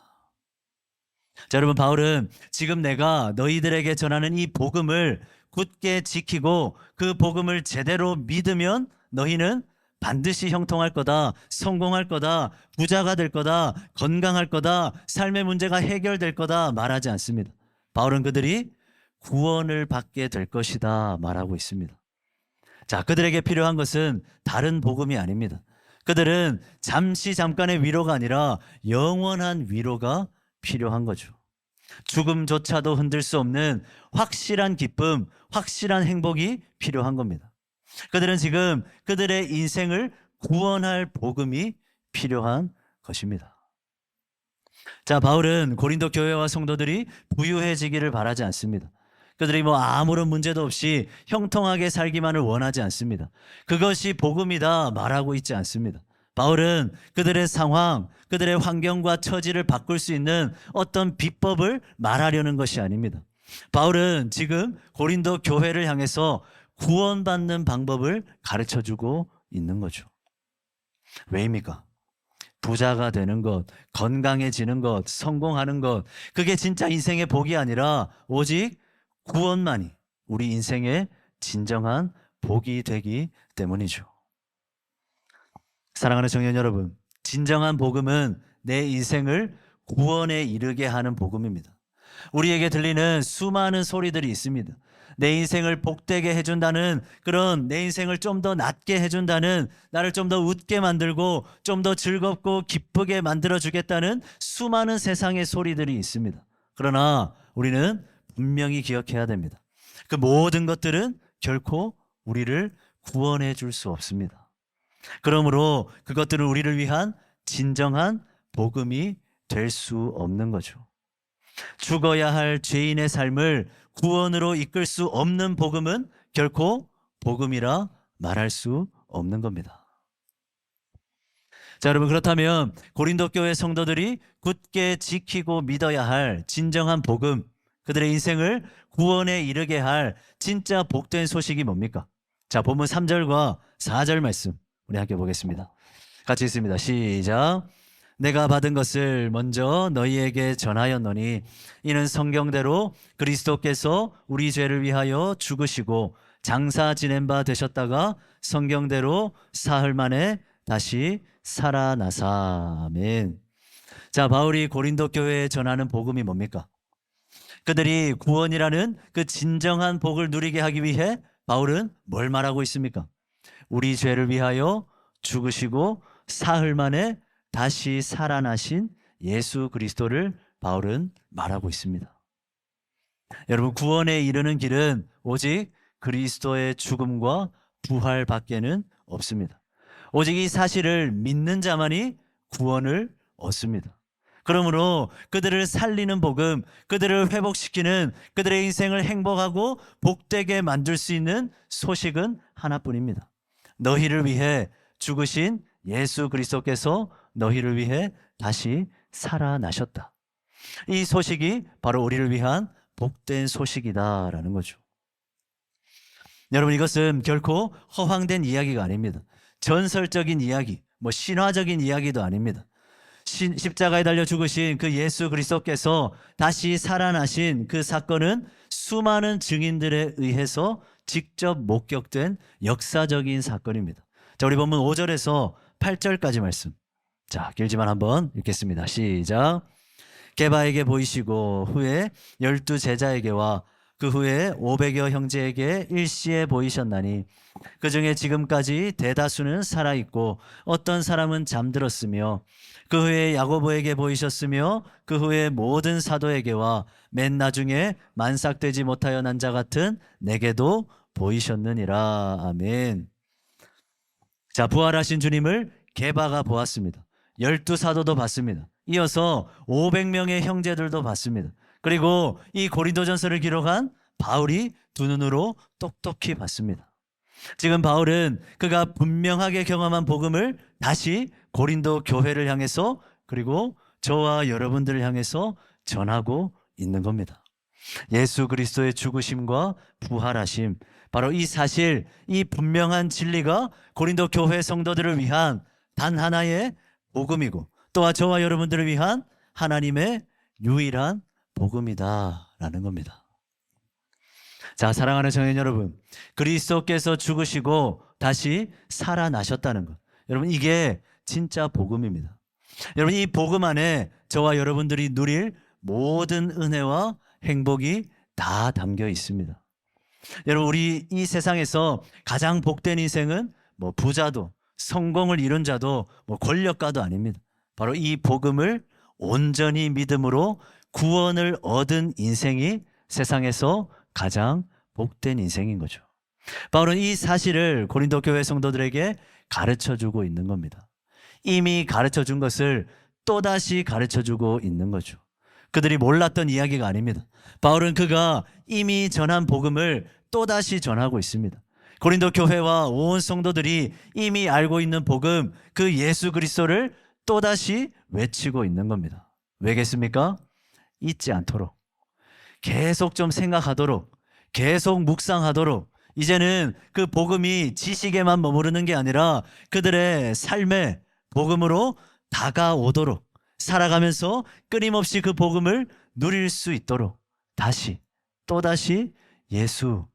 자, 여러분, 바울은 지금 내가 너희들에게 전하는 이 복음을 굳게 지키고 그 복음을 제대로 믿으면 너희는 반드시 형통할 거다, 성공할 거다, 부자가 될 거다, 건강할 거다, 삶의 문제가 해결될 거다 말하지 않습니다. 바울은 그들이 구원을 받게 될 것이다 말하고 있습니다. 자, 그들에게 필요한 것은 다른 복음이 아닙니다. 그들은 잠깐의 위로가 아니라 영원한 위로가 필요한 거죠. 죽음조차도 흔들 수 없는 확실한 기쁨, 확실한 행복이 필요한 겁니다. 그들은 지금 그들의 인생을 구원할 복음이 필요한 것입니다. 자, 바울은 고린도 교회와 성도들이 부유해지기를 바라지 않습니다. 그들이 아무런 문제도 없이 형통하게 살기만을 원하지 않습니다. 그것이 복음이다 말하고 있지 않습니다. 바울은 그들의 상황, 그들의 환경과 처지를 바꿀 수 있는 어떤 비법을 말하려는 것이 아닙니다. 바울은 지금 고린도 교회를 향해서 구원받는 방법을 가르쳐주고 있는 거죠. 왜입니까? 부자가 되는 것, 건강해지는 것, 성공하는 것, 그게 진짜 인생의 복이 아니라 오직 구원만이 우리 인생의 진정한 복이 되기 때문이죠. 사랑하는 청년 여러분, 진정한 복음은 내 인생을 구원에 이르게 하는 복음입니다. 우리에게 들리는 수많은 소리들이 있습니다. 내 인생을 복되게 해준다는, 그런 내 인생을 좀 더 낫게 해준다는, 나를 좀 더 웃게 만들고 좀 더 즐겁고 기쁘게 만들어주겠다는 수많은 세상의 소리들이 있습니다. 그러나 우리는 분명히 기억해야 됩니다. 그 모든 것들은 결코 우리를 구원해 줄 수 없습니다. 그러므로 그것들은 우리를 위한 진정한 복음이 될 수 없는 거죠. 죽어야 할 죄인의 삶을 구원으로 이끌 수 없는 복음은 결코 복음이라 말할 수 없는 겁니다. 자, 여러분, 그렇다면 고린도 교회 성도들이 굳게 지키고 믿어야 할 진정한 복음, 그들의 인생을 구원에 이르게 할 진짜 복된 소식이 뭡니까? 자, 본문 3절과 4절 말씀 우리 함께 보겠습니다. 같이 읽습니다. 시작. 내가 받은 것을 먼저 너희에게 전하였노니 이는 성경대로 그리스도께서 우리 죄를 위하여 죽으시고 장사 지낸 바 되셨다가 성경대로 사흘 만에 다시 살아나사. 아멘. 자, 바울이 고린도 교회에 전하는 복음이 뭡니까? 그들이 구원이라는 그 진정한 복을 누리게 하기 위해 바울은 뭘 말하고 있습니까? 우리 죄를 위하여 죽으시고 사흘 만에 다시 살아나신 예수 그리스도를 바울은 말하고 있습니다. 여러분, 구원에 이르는 길은 오직 그리스도의 죽음과 부활 밖에는 없습니다. 오직 이 사실을 믿는 자만이 구원을 얻습니다. 그러므로 그들을 살리는 복음, 그들을 회복시키는, 그들의 인생을 행복하고 복되게 만들 수 있는 소식은 하나뿐입니다. 너희를 위해 죽으신 예수 그리스도께서 너희를 위해 다시 살아나셨다. 이 소식이 바로 우리를 위한 복된 소식이다라는 거죠. 여러분, 이것은 결코 허황된 이야기가 아닙니다. 전설적인 이야기, 신화적인 이야기도 아닙니다. 십자가에 달려 죽으신 그 예수 그리스도께서 다시 살아나신 그 사건은 수많은 증인들에 의해서 직접 목격된 역사적인 사건입니다. 자, 우리 본문 5절에서 8절까지 말씀. 자, 길지만 한번 읽겠습니다. 시작. 게바에게 보이시고 후에 12 제자에게와 그 후에 500여 형제에게 일시에 보이셨나니 그 중에 지금까지 대다수는 살아있고 어떤 사람은 잠들었으며 그 후에 야고보에게 보이셨으며 그 후에 모든 사도에게와 맨 나중에 만삭되지 못하여 난 자 같은 내게도 보이셨느니라. 아멘. 자, 부활하신 주님을 게바가 보았습니다. 12 사도도 봤습니다. 이어서 500명의 형제들도 봤습니다. 그리고 이 고린도전서를 기록한 바울이 두 눈으로 똑똑히 봤습니다. 지금 바울은 그가 분명하게 경험한 복음을 다시 고린도 교회를 향해서 그리고 저와 여러분들을 향해서 전하고 있는 겁니다. 예수 그리스도의 죽으심과 부활하심, 바로 이 사실, 이 분명한 진리가 고린도 교회 성도들을 위한 단 하나의 복음이고 또한 저와 여러분들을 위한 하나님의 유일한 복음이다라는 겁니다. 자, 사랑하는 성도 여러분, 그리스도께서 죽으시고 다시 살아나셨다는 것, 여러분, 이게 진짜 복음입니다. 여러분, 이 복음 안에 저와 여러분들이 누릴 모든 은혜와 행복이 다 담겨 있습니다. 여러분, 우리 이 세상에서 가장 복된 인생은 부자도 성공을 이룬 자도 권력가도 아닙니다. 바로 이 복음을 온전히 믿음으로 구원을 얻은 인생이 세상에서 가장 복된 인생인 거죠. 바울은 이 사실을 고린도 교회 성도들에게 가르쳐주고 있는 겁니다. 이미 가르쳐준 것을 또다시 가르쳐주고 있는 거죠. 그들이 몰랐던 이야기가 아닙니다. 바울은 그가 이미 전한 복음을 또다시 전하고 있습니다. 고린도 교회와 온 성도들이 이미 알고 있는 복음, 그 예수 그리스도를 또다시 외치고 있는 겁니다. 왜겠습니까? 잊지 않도록, 계속 좀 생각하도록, 계속 묵상하도록, 이제는 그 복음이 지식에만 머무르는 게 아니라 그들의 삶에 복음으로 다가오도록, 살아가면서 끊임없이 그 복음을 누릴 수 있도록 다시 또다시 예수,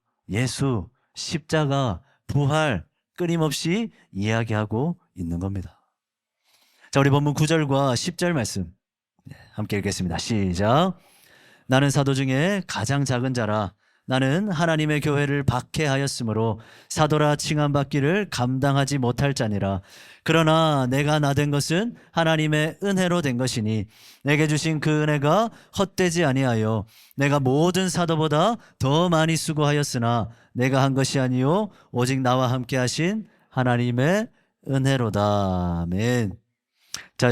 십자가, 부활 끊임없이 이야기하고 있는 겁니다. 자, 우리 본문 9절과 10절 말씀 함께 읽겠습니다. 시작. 나는 사도 중에 가장 작은 자라. 나는 하나님의 교회를 박해하였으므로 사도라 칭함받기를 감당하지 못할 자니라. 그러나 내가 나된 것은 하나님의 은혜로 된 것이니 내게 주신 그 은혜가 헛되지 아니하여 내가 모든 사도보다 더 많이 수고하였으나 내가 한 것이 아니요 오직 나와 함께 하신 하나님의 은혜로다. 아멘. 자,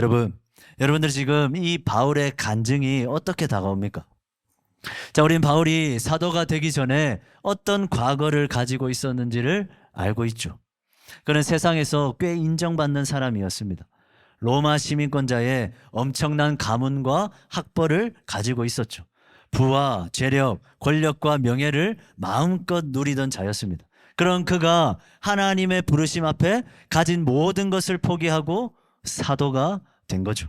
여러분들 지금 이 바울의 간증이 어떻게 다가옵니까? 자, 우린 바울이 사도가 되기 전에 어떤 과거를 가지고 있었는지를 알고 있죠. 그는 세상에서 꽤 인정받는 사람이었습니다. 로마 시민권자의 엄청난 가문과 학벌을 가지고 있었죠. 부와 재력, 권력과 명예를 마음껏 누리던 자였습니다. 그런 그가 하나님의 부르심 앞에 가진 모든 것을 포기하고 사도가 된 거죠.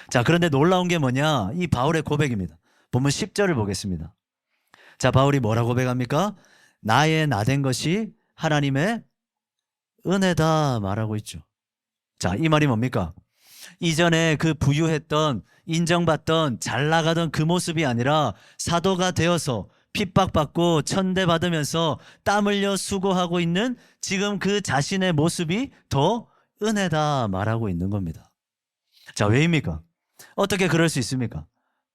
자, 그런데 놀라운 게 뭐냐? 이 바울의 고백입니다. 본문 10절을 보겠습니다. 자, 바울이 뭐라고 고백합니까? 나의 나된 것이 하나님의 은혜다 말하고 있죠. 자, 이 말이 뭡니까? 이전에 그 부유했던, 인정받던, 잘 나가던 그 모습이 아니라 사도가 되어서 핍박받고 천대받으면서 땀 흘려 수고하고 있는 지금 그 자신의 모습이 더 은혜다 말하고 있는 겁니다. 자, 왜입니까? 어떻게 그럴 수 있습니까?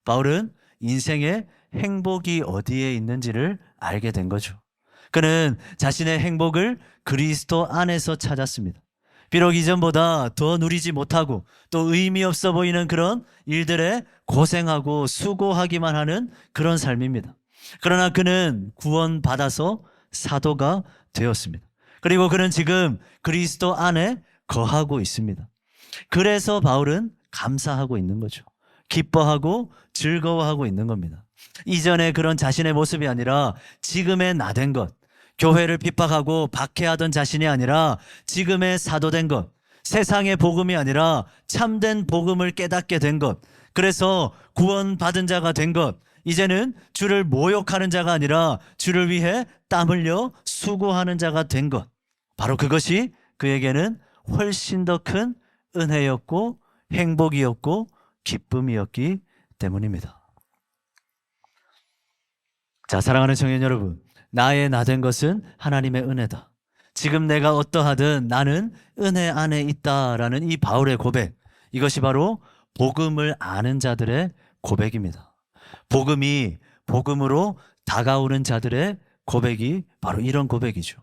바울은 인생의 행복이 어디에 있는지를 알게 된 거죠. 그는 자신의 행복을 그리스도 안에서 찾았습니다. 비록 이전보다 더 누리지 못하고 또 의미 없어 보이는 그런 일들에 고생하고 수고하기만 하는 그런 삶입니다. 그러나 그는 구원받아서 사도가 되었습니다. 그리고 그는 지금 그리스도 안에 거하고 있습니다. 그래서 바울은 감사하고 있는 거죠. 기뻐하고 즐거워하고 있는 겁니다. 이전에 그런 자신의 모습이 아니라 지금의 나된 것, 교회를 핍박하고 박해하던 자신이 아니라 지금의 사도된 것, 세상의 복음이 아니라 참된 복음을 깨닫게 된 것, 그래서 구원받은 자가 된 것, 이제는 주를 모욕하는 자가 아니라 주를 위해 땀 흘려 수고하는 자가 된 것, 바로 그것이 그에게는 훨씬 더 큰 은혜였고 행복이었고 기쁨이었기 때문입니다. 자, 사랑하는 청년 여러분, 나의 나 된 것은 하나님의 은혜다. 지금 내가 어떠하든 나는 은혜 안에 있다라는 이 바울의 고백, 이것이 바로 복음을 아는 자들의 고백입니다. 복음이 복음으로 다가오는 자들의 고백이 바로 이런 고백이죠.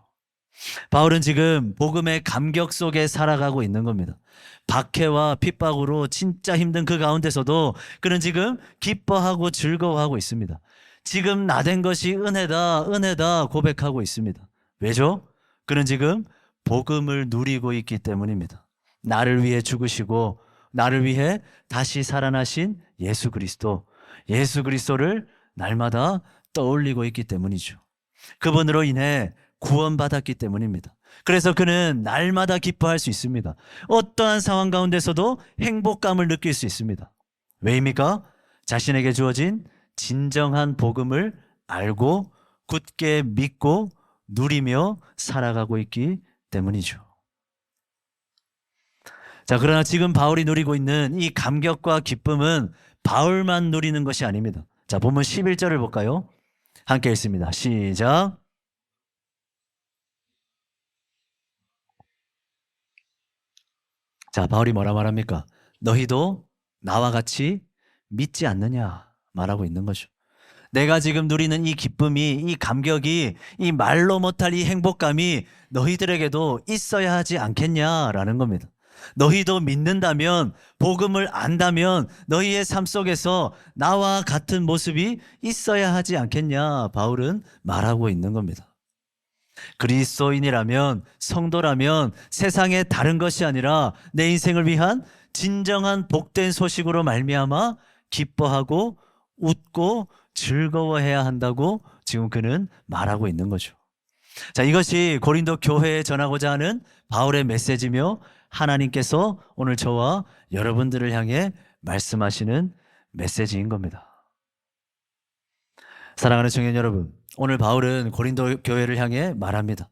바울은 지금 복음의 감격 속에 살아가고 있는 겁니다. 박해와 핍박으로 진짜 힘든 그 가운데서도 그는 지금 기뻐하고 즐거워하고 있습니다. 지금 나 된 것이 은혜다, 은혜다 고백하고 있습니다. 왜죠? 그는 지금 복음을 누리고 있기 때문입니다. 나를 위해 죽으시고 나를 위해 다시 살아나신 예수 그리스도를 날마다 떠올리고 있기 때문이죠. 그분으로 인해 구원받았기 때문입니다. 그래서 그는 날마다 기뻐할 수 있습니다. 어떠한 상황 가운데서도 행복감을 느낄 수 있습니다. 왜입니까? 자신에게 주어진 진정한 복음을 알고 굳게 믿고 누리며 살아가고 있기 때문이죠. 자, 그러나 지금 바울이 누리고 있는 이 감격과 기쁨은 바울만 누리는 것이 아닙니다. 자, 본문 11절을 볼까요? 함께 읽습니다. 시작. 자, 바울이 뭐라 말합니까? 너희도 나와 같이 믿지 않느냐 말하고 있는 거죠. 내가 지금 누리는 이 기쁨이, 이 감격이, 이 말로 못할 이 행복감이 너희들에게도 있어야 하지 않겠냐라는 겁니다. 너희도 믿는다면, 복음을 안다면 너희의 삶 속에서 나와 같은 모습이 있어야 하지 않겠냐 바울은 말하고 있는 겁니다. 그리스도인이라면, 성도라면 세상에 다른 것이 아니라 내 인생을 위한 진정한 복된 소식으로 말미암아 기뻐하고 웃고 즐거워해야 한다고 지금 그는 말하고 있는 거죠. 자, 이것이 고린도 교회에 전하고자 하는 바울의 메시지며 하나님께서 오늘 저와 여러분들을 향해 말씀하시는 메시지인 겁니다. 사랑하는 청년 여러분, 오늘 바울은 고린도 교회를 향해 말합니다.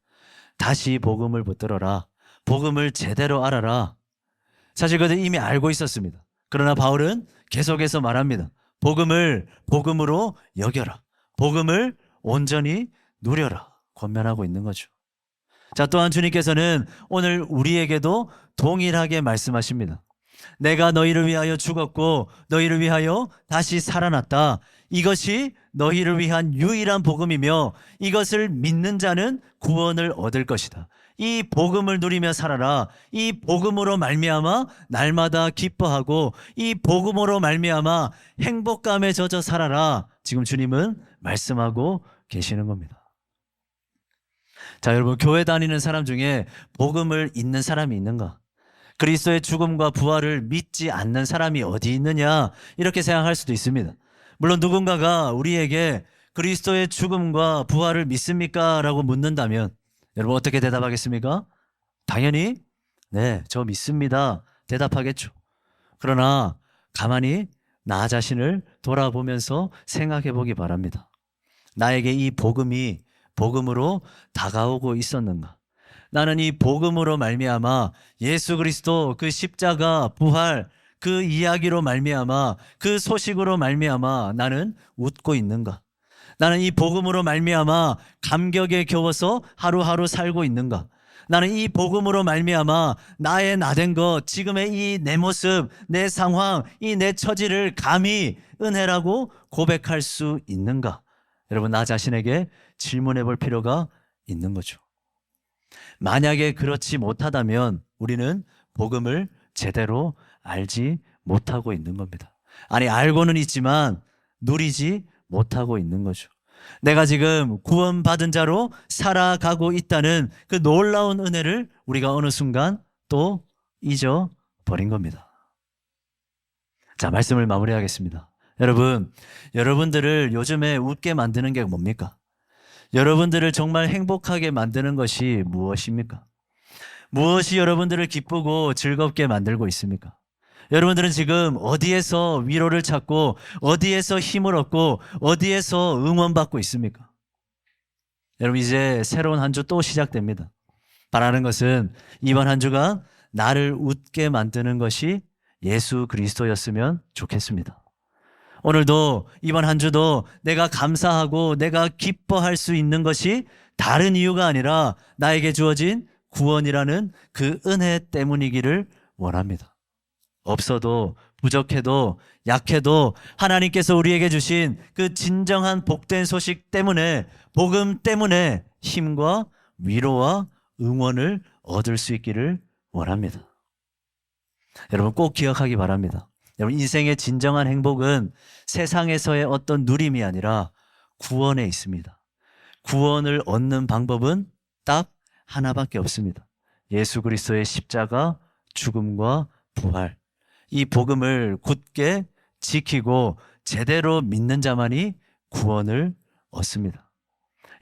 다시 복음을 붙들어라. 복음을 제대로 알아라. 사실 그들 이미 알고 있었습니다. 그러나 바울은 계속해서 말합니다. 복음을 복음으로 여겨라. 복음을 온전히 누려라. 권면하고 있는 거죠. 자, 또한 주님께서는 오늘 우리에게도 동일하게 말씀하십니다. 내가 너희를 위하여 죽었고 너희를 위하여 다시 살아났다. 이것이 너희를 위한 유일한 복음이며 이것을 믿는 자는 구원을 얻을 것이다. 이 복음을 누리며 살아라. 이 복음으로 말미암아 날마다 기뻐하고 이 복음으로 말미암아 행복감에 젖어 살아라. 지금 주님은 말씀하고 계시는 겁니다. 자, 여러분, 교회 다니는 사람 중에 복음을 잊는 사람이 있는가? 그리스도의 죽음과 부활을 믿지 않는 사람이 어디 있느냐? 이렇게 생각할 수도 있습니다. 물론 누군가가 우리에게 그리스도의 죽음과 부활을 믿습니까? 라고 묻는다면 여러분 어떻게 대답하겠습니까? 당연히 네, 저 믿습니다. 대답하겠죠. 그러나 가만히 나 자신을 돌아보면서 생각해 보기 바랍니다. 나에게 이 복음이 복음으로 다가오고 있었는가? 나는 이 복음으로 말미암아 예수 그리스도 그 십자가 부활 그 이야기로 말미암아 그 소식으로 말미암아 나는 웃고 있는가? 나는 이 복음으로 말미암아 감격에 겨워서 하루하루 살고 있는가? 나는 이 복음으로 말미암아 나의 나된 것, 지금의 이 내 모습, 내 상황, 이 내 처지를 감히 은혜라고 고백할 수 있는가? 여러분, 나 자신에게 질문해 볼 필요가 있는 거죠. 만약에 그렇지 못하다면 우리는 복음을 제대로 알지 못하고 있는 겁니다. 아니, 알고는 있지만 누리지 못하고 있는 거죠. 내가 지금 구원받은 자로 살아가고 있다는 그 놀라운 은혜를 우리가 어느 순간 또 잊어버린 겁니다. 자, 말씀을 마무리하겠습니다. 여러분, 여러분들을 요즘에 웃게 만드는 게 뭡니까? 여러분들을 정말 행복하게 만드는 것이 무엇입니까? 무엇이 여러분들을 기쁘고 즐겁게 만들고 있습니까? 여러분들은 지금 어디에서 위로를 찾고 어디에서 힘을 얻고 어디에서 응원받고 있습니까? 여러분 이제 새로운 한 주 또 시작됩니다. 바라는 것은 이번 한 주가 나를 웃게 만드는 것이 예수 그리스도였으면 좋겠습니다. 오늘도 이번 한 주도 내가 감사하고 내가 기뻐할 수 있는 것이 다른 이유가 아니라 나에게 주어진 구원이라는 그 은혜 때문이기를 원합니다. 없어도 부족해도 약해도 하나님께서 우리에게 주신 그 진정한 복된 소식 때문에 복음 때문에 힘과 위로와 응원을 얻을 수 있기를 원합니다. 여러분 꼭 기억하기 바랍니다. 여러분 인생의 진정한 행복은 세상에서의 어떤 누림이 아니라 구원에 있습니다. 구원을 얻는 방법은 딱 하나밖에 없습니다. 예수 그리스도의 십자가, 죽음과 부활. 이 복음을 굳게 지키고 제대로 믿는 자만이 구원을 얻습니다.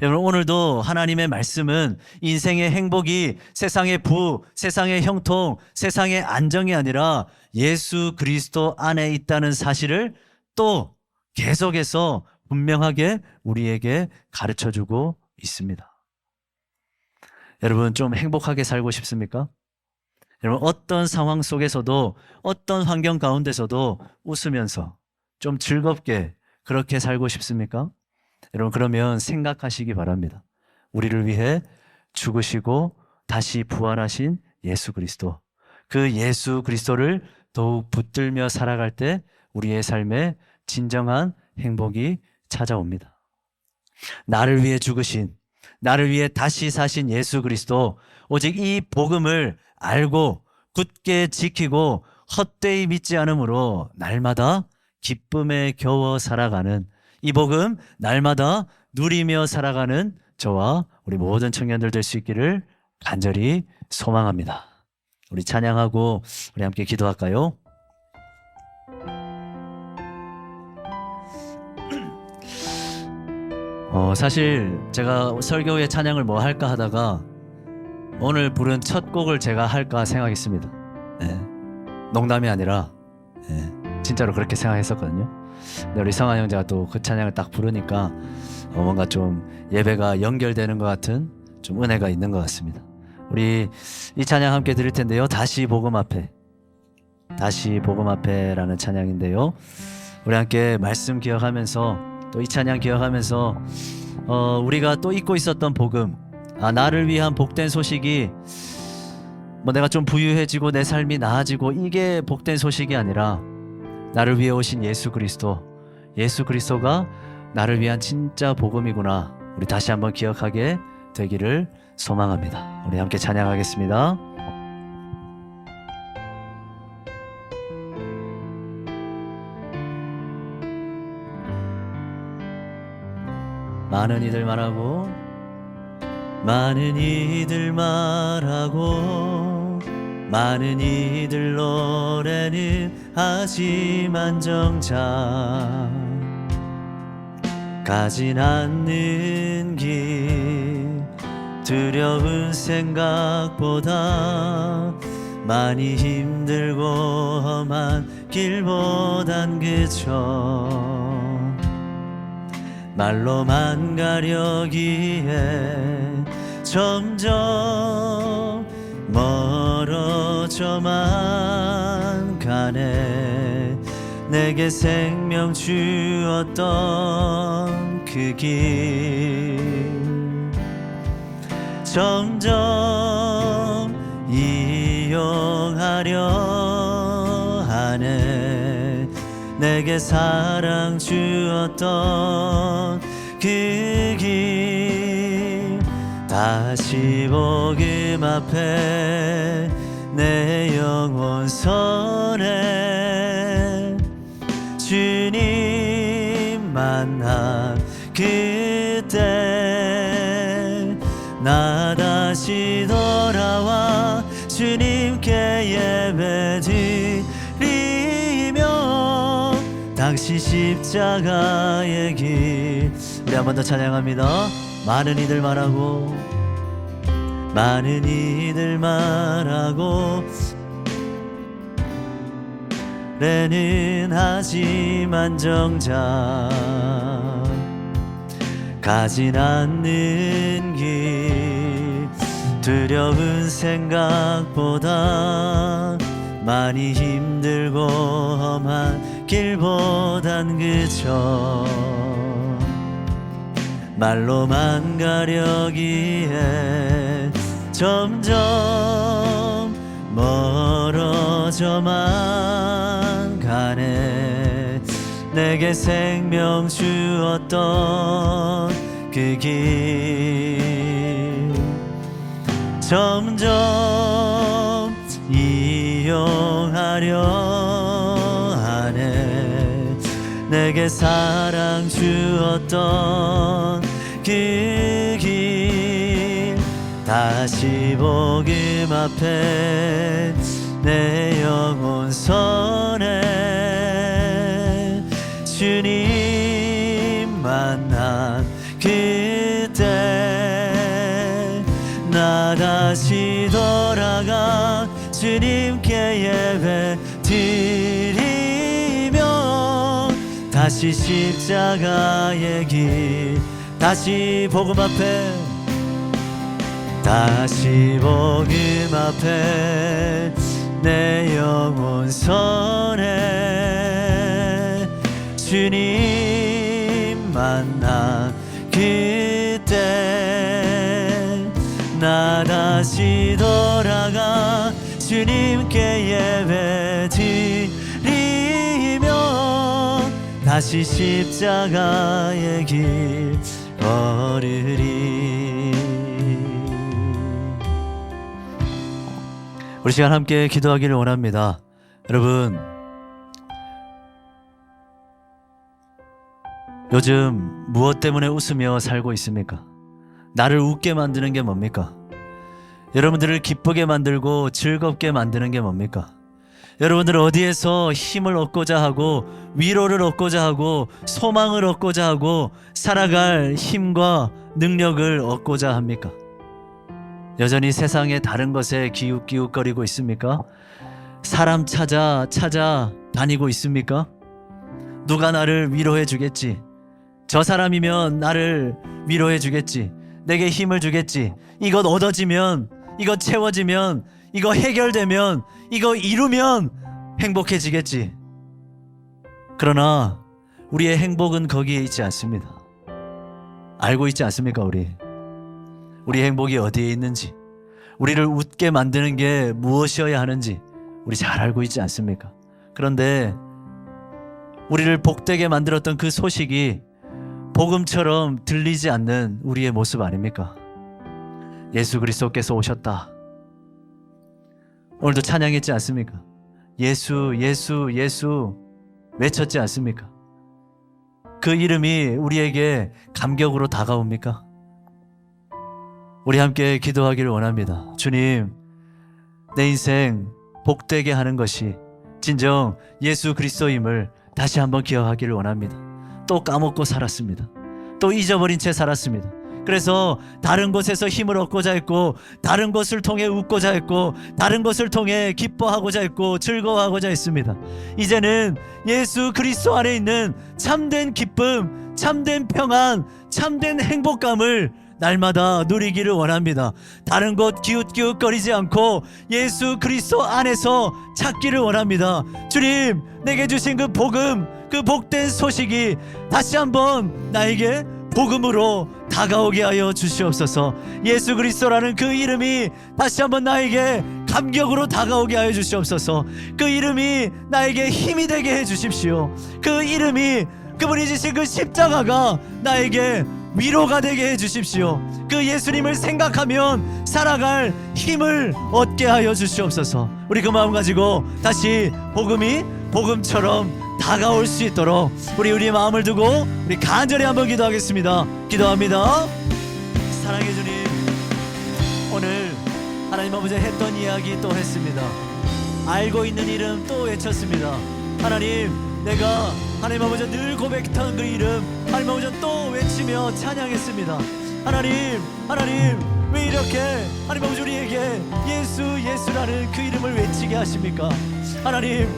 여러분 오늘도 하나님의 말씀은 인생의 행복이 세상의 부, 세상의 형통, 세상의 안정이 아니라 예수 그리스도 안에 있다는 사실을 또 계속해서 분명하게 우리에게 가르쳐주고 있습니다. 여러분 좀 행복하게 살고 싶습니까? 여러분 어떤 상황 속에서도 어떤 환경 가운데서도 웃으면서 좀 즐겁게 그렇게 살고 싶습니까? 여러분 그러면 생각하시기 바랍니다. 우리를 위해 죽으시고 다시 부활하신 예수 그리스도, 그 예수 그리스도를 더욱 붙들며 살아갈 때 우리의 삶에 진정한 행복이 찾아옵니다. 나를 위해 죽으신, 나를 위해 다시 사신 예수 그리스도, 오직 이 복음을 알고 굳게 지키고 헛되이 믿지 않으므로 날마다 기쁨에 겨워 살아가는, 이 복음 날마다 누리며 살아가는 저와 우리 모든 청년들 될 수 있기를 간절히 소망합니다. 우리 찬양하고 우리 함께 기도할까요? 사실 제가 설교의 찬양을 뭐 할까 하다가 오늘 부른 첫 곡을 제가 할까 생각했습니다. 네. 농담이 아니라 진짜로 그렇게 생각했었거든요. 근데 우리 성한 형제가 또 그 찬양을 딱 부르니까 뭔가 좀 예배가 연결되는 것 같은 좀 은혜가 있는 것 같습니다. 우리 이 찬양 함께 드릴 텐데요. 다시 복음 앞에, 다시 복음 앞에라는 찬양인데요. 우리 함께 말씀 기억하면서 또 이 찬양 기억하면서 우리가 또 잊고 있었던 복음, 나를 위한 복된 소식이 뭐 내가 좀 부유해지고 내 삶이 나아지고 이게 복된 소식이 아니라 나를 위해 오신 예수 그리스도, 예수 그리스도가 나를 위한 진짜 복음이구나, 우리 다시 한번 기억하게 되기를 소망합니다. 우리 함께 찬양하겠습니다. 많은 이들 말하고, 많은 이들 말하고, 많은 이들 노래는 하지만 정작 가진 않는 길, 두려운 생각보다 많이 힘들고 험한 길보단 그저 말로만 가려기에 점점 멀어져만 가네. 내게 생명 주었던 그 길 점점 이용하려 하네. 내게 사랑 주었던 그 길 다시 복음 앞에 내 영혼 선에 주님 만난 그때 나 다시 돌아와 주님께 예배드리며 당시 십자가의 길. 우리 한 번 더 찬양합니다. 많은 이들 말하고 많은 이들 말하고 레는 하지만 정작 가진 않는 길 두려운 생각보다 많이 힘들고 험한 길보단 그저 말로만 가려기에 점점 멀어져만 가네. 내게 생명 주었던 그 길 점점 이용하려 하네. 내게 사랑 주었던 그 길 다시 복음 앞에 내 영혼 선에 주님 만난 그때 나 다시 돌아가 주님께 예배 드리며 다시 십자가의 길 다시 복음 앞에 다시 복음 앞에 내 영혼 선에 주님 만난 그때 나 다시 돌아가 주님께 예배 드리며 다시 십자가의 길 걸으리. 우리 시간 함께 기도하기를 원합니다. 여러분, 요즘 무엇 때문에 웃으며 살고 있습니까? 나를 웃게 만드는 게 뭡니까? 여러분들을 기쁘게 만들고 즐겁게 만드는 게 뭡니까? 여러분들 어디에서 힘을 얻고자 하고 위로를 얻고자 하고 소망을 얻고자 하고 살아갈 힘과 능력을 얻고자 합니까? 여전히 세상의 다른 것에 기웃기웃거리고 있습니까? 사람 찾아 다니고 있습니까? 누가 나를 위로해 주겠지? 저 사람이면 나를 위로해 주겠지? 내게 힘을 주겠지? 이것 얻어지면, 이것 채워지면, 이거 해결되면, 이거 이루면 행복해지겠지? 그러나 우리의 행복은 거기에 있지 않습니다. 알고 있지 않습니까? 우리 행복이 어디에 있는지, 우리를 웃게 만드는 게 무엇이어야 하는지 우리 잘 알고 있지 않습니까? 그런데 우리를 복되게 만들었던 그 소식이 복음처럼 들리지 않는 우리의 모습 아닙니까? 예수 그리스도께서 오셨다. 오늘도 찬양했지 않습니까? 예수, 예수, 예수 외쳤지 않습니까? 그 이름이 우리에게 감격으로 다가옵니까? 우리 함께 기도하기를 원합니다. 주님, 내 인생 복되게 하는 것이 진정 예수 그리스도임을 다시 한번 기억하기를 원합니다. 또 까먹고 살았습니다. 또 잊어버린 채 살았습니다. 그래서 다른 곳에서 힘을 얻고자 했고, 다른 것을 통해 웃고자 했고, 다른 것을 통해 기뻐하고자 했고, 즐거워하고자 했습니다. 이제는 예수 그리스도 안에 있는 참된 기쁨, 참된 평안, 참된 행복감을 날마다 누리기를 원합니다. 다른 곳 기웃기웃거리지 않고 예수 그리스도 안에서 찾기를 원합니다. 주님, 내게 주신 그 복음, 그 복된 소식이 다시 한번 나에게 복음으로 다가오게 하여 주시옵소서. 예수 그리스도라는 그 이름이 다시 한번 나에게 감격으로 다가오게 하여 주시옵소서. 그 이름이 나에게 힘이 되게 해 주십시오. 그 이름이, 그분이 지신 그 십자가가 나에게 위로가 되게 해 주십시오. 그 예수님을 생각하면 살아갈 힘을 얻게 하여 주시옵소서. 우리 그 마음 가지고 다시 복음이 복음처럼 다가올 수 있도록 우리의 마음을 두고 우리 간절히 한번 기도하겠습니다. 기도합니다. 사랑해 주님, 오늘 하나님 아버지 했던 이야기 또 했습니다. 알고 있는 이름 또 외쳤습니다. 하나님, 내가 하나님 아버지 늘 고백했던 그 이름 하나님 아버지 또 외치며 찬양했습니다. 하나님 왜 이렇게 하나님 아버지 우리에게 예수라는 그 이름을 외치게 하십니까? 하나님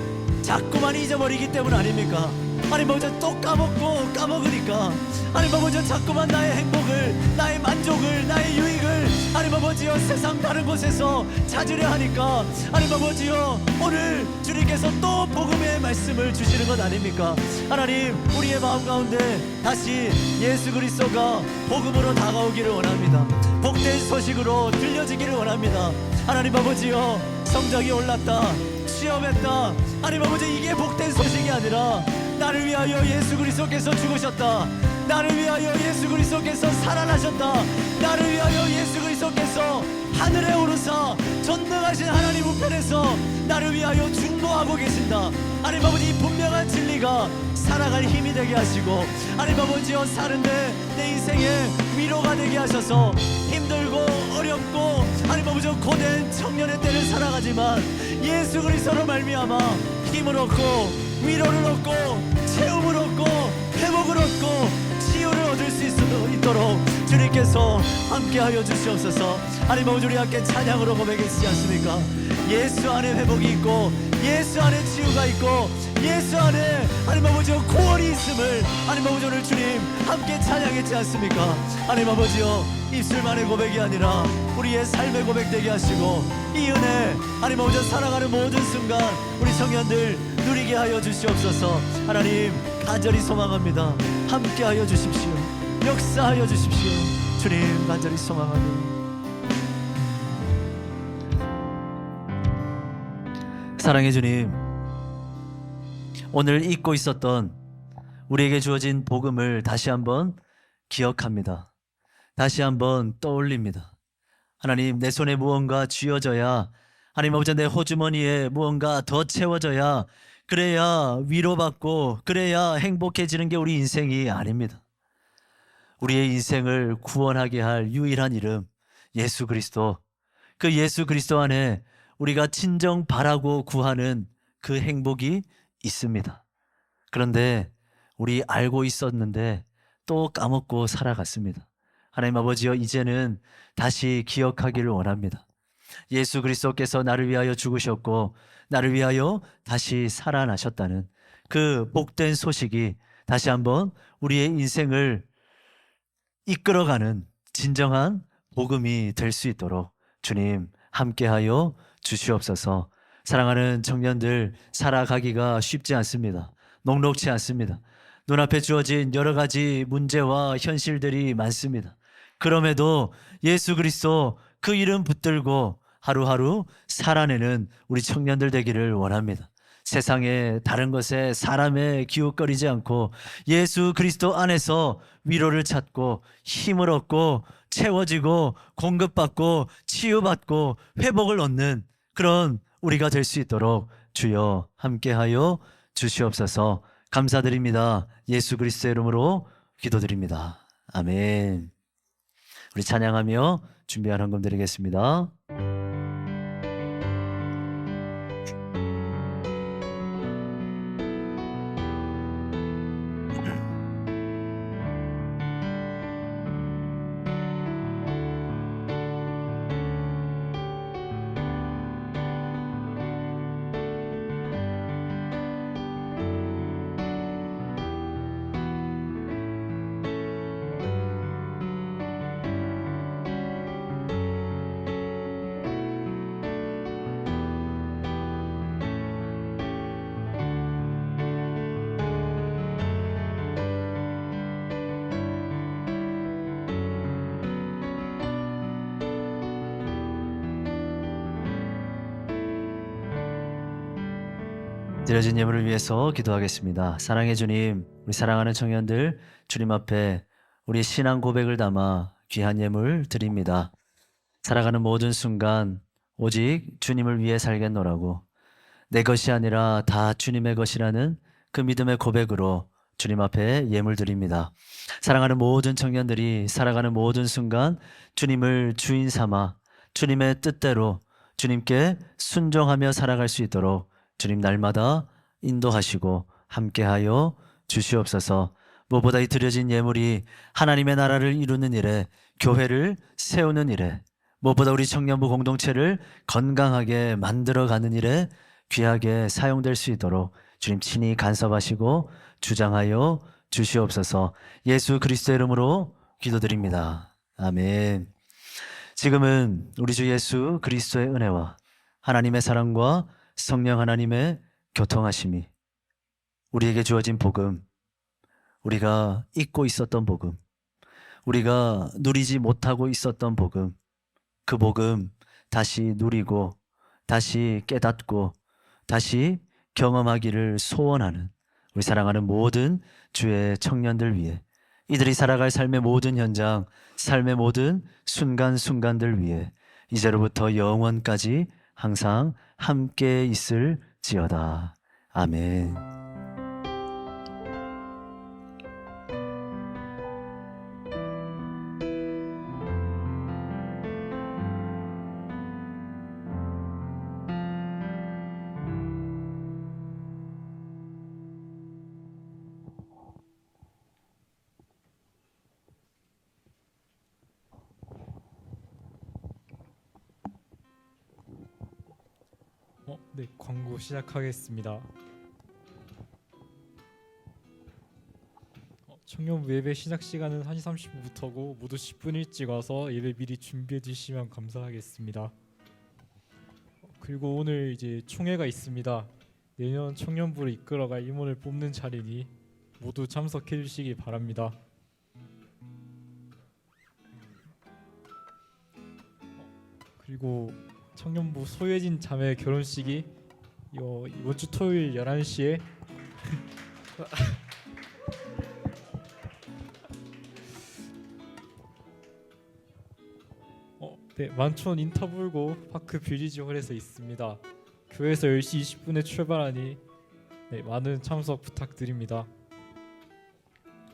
자꾸만 잊어버리기 때문 아닙니까? 하나님 아버지 또 까먹으니까 하나님 아버지 자꾸만 나의 행복을, 나의 만족을, 나의 유익을 하나님 아버지여 세상 다른 곳에서 찾으려 하니까 하나님 아버지여 오늘 주님께서 또 복음의 말씀을 주시는 것 아닙니까? 하나님 우리의 마음 가운데 다시 예수 그리스도가 복음으로 다가오기를 원합니다. 복된 소식으로 들려지기를 원합니다. 하나님 아버지여 성적이 올랐다, 취업했다, 하나님 아버지 이게 복된 소식이 아니라 나를 위하여 예수 그리스도께서 죽으셨다, 나를 위하여 예수 그리스도께서 살아나셨다, 나를 위하여 예수 그리스도께서 하늘에 오르사 전능하신 하나님 우편에서 나를 위하여 중보하고 계신다. 하나님 아버지 이 분명한 진리가 살아갈 힘이 되게 하시고 하나님 아버지여 사는데 내 인생에 위로가 되게 하셔서 힘들고 어렵고 하나님 아버지여 고된 청년의 때를 살아가지만 예수 그리스도로 말미암아 힘을 얻고 위로를 얻고 체험을 얻고 회복을 얻고 치유를 얻을 수 있도록 주님께서 함께하여 주시옵소서. 하나님 아버지 우리 함께 찬양으로 고백했지 않습니까? 예수 안에 회복이 있고 예수 안에 치유가 있고 예수 안에 하나님 아버지여 구원이 있음을 하나님 아버지 오늘 주님 함께 찬양했지 않습니까? 하나님 아버지여 입술만의 고백이 아니라 우리의 삶의 고백되게 하시고 이 은혜 하나님 아버지 살아가는 모든 순간 우리 청년들 누리게 하여 주시옵소서. 하나님 간절히 소망합니다. 함께하여 주십시오. 역사하여 주십시오. 주님 간절히 소망합니다. 사랑의 주님, 오늘 잊고 있었던 우리에게 주어진 복음을 다시 한번 기억합니다. 다시 한번 떠올립니다. 하나님 내 손에 무언가 쥐어져야 하나님 아버지 내 호주머니에 무언가 더 채워져야 그래야 위로받고 그래야 행복해지는 게 우리 인생이 아닙니다. 우리의 인생을 구원하게 할 유일한 이름 예수 그리스도, 그 예수 그리스도 안에 우리가 진정 바라고 구하는 그 행복이 있습니다. 그런데 우리 알고 있었는데 또 까먹고 살아갔습니다. 하나님 아버지여 이제는 다시 기억하기를 원합니다. 예수 그리스도께서 나를 위하여 죽으셨고 나를 위하여 다시 살아나셨다는 그 복된 소식이 다시 한번 우리의 인생을 이끌어가는 진정한 복음이 될 수 있도록 주님 함께하여 주시옵소서. 사랑하는 청년들 살아가기가 쉽지 않습니다. 녹록지 않습니다. 눈앞에 주어진 여러 가지 문제와 현실들이 많습니다. 그럼에도 예수 그리스도 그 이름 붙들고 하루하루 살아내는 우리 청년들 되기를 원합니다. 세상의 다른 것에 사람에 기웃거리지 않고 예수 그리스도 안에서 위로를 찾고 힘을 얻고 채워지고 공급받고 치유받고 회복을 얻는 그런 우리가 될 수 있도록 주여 함께하여 주시옵소서. 감사드립니다. 예수 그리스도의 이름으로 기도드립니다. 아멘. 우리 찬양하며 준비한 헌금 드리겠습니다. 드려진 예물을 위해서 기도하겠습니다. 사랑의 주님, 우리 사랑하는 청년들 주님 앞에 우리 신앙 고백을 담아 귀한 예물 드립니다. 살아가는 모든 순간 오직 주님을 위해 살겠노라고 내 것이 아니라 다 주님의 것이라는 그 믿음의 고백으로 주님 앞에 예물 드립니다. 사랑하는 모든 청년들이 살아가는 모든 순간 주님을 주인 삼아 주님의 뜻대로 주님께 순종하며 살아갈 수 있도록 주님 날마다 인도하시고 함께하여 주시옵소서. 무엇보다 이 드려진 예물이 하나님의 나라를 이루는 일에 교회를 세우는 일에, 무엇보다 우리 청년부 공동체를 건강하게 만들어가는 일에 귀하게 사용될 수 있도록 주님 친히 간섭하시고 주장하여 주시옵소서. 예수 그리스도의 이름으로 기도드립니다. 아멘. 지금은 우리 주 예수 그리스도의 은혜와 하나님의 사랑과 성령 하나님의 교통하심이 우리에게 주어진 복음, 우리가 잊고 있었던 복음, 우리가 누리지 못하고 있었던 복음, 그 복음 다시 누리고 다시 깨닫고 다시 경험하기를 소원하는 우리 사랑하는 모든 주의 청년들 위해, 이들이 살아갈 삶의 모든 현장, 삶의 모든 순간순간들 위해 이제로부터 영원까지 항상 함께 있을지어다. 아멘. 네, 광고 시작하겠습니다. 청년부 예배 시작 시간은 1시 30분부터고 모두 10분 일찍 와서 예배 미리 준비해 주시면 감사하겠습니다. 그리고 오늘 이제 총회가 있습니다. 내년 청년부를 이끌어갈 임원을 뽑는 자리니 모두 참석해 주시기 바랍니다. 그리고 청년부 소혜진 자매 결혼식이 이번 주 토요일 11시에 네, 만촌 인터불고 파크 뷰리지 홀에서 있습니다. 교회에서 10시 20분에 출발하니 네, 많은 참석 부탁드립니다.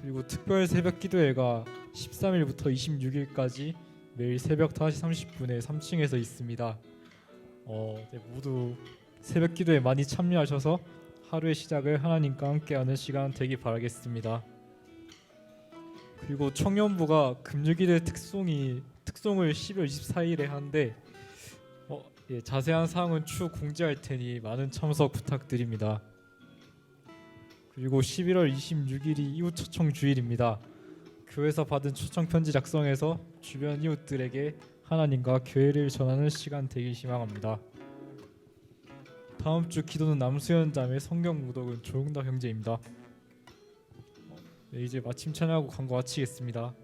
그리고 특별 새벽 기도회가 13일부터 26일까지 매일 새벽 5시 30분에 3층에서 있습니다. 네, 모두 새벽 기도에 많이 참여하셔서 하루의 시작을 하나님과 함께하는 시간 되기 바라겠습니다. 그리고 청년부가 금요기도의 특송을 12월 24일에 하는데 예, 자세한 사항은 추후 공지할 테니 많은 참석 부탁드립니다. 그리고 11월 26일이 이웃 초청 주일입니다. 교회에서 받은 초청 편지 작성해서 주변 이웃들에게 하나님과 교회를 전하는 시간 되길 희망합니다. 다음 주 기도는 남수현 자매, 성경 무독은 조용덕 형제입니다. 네, 이제 마침 찬양하고 광고 마치겠습니다.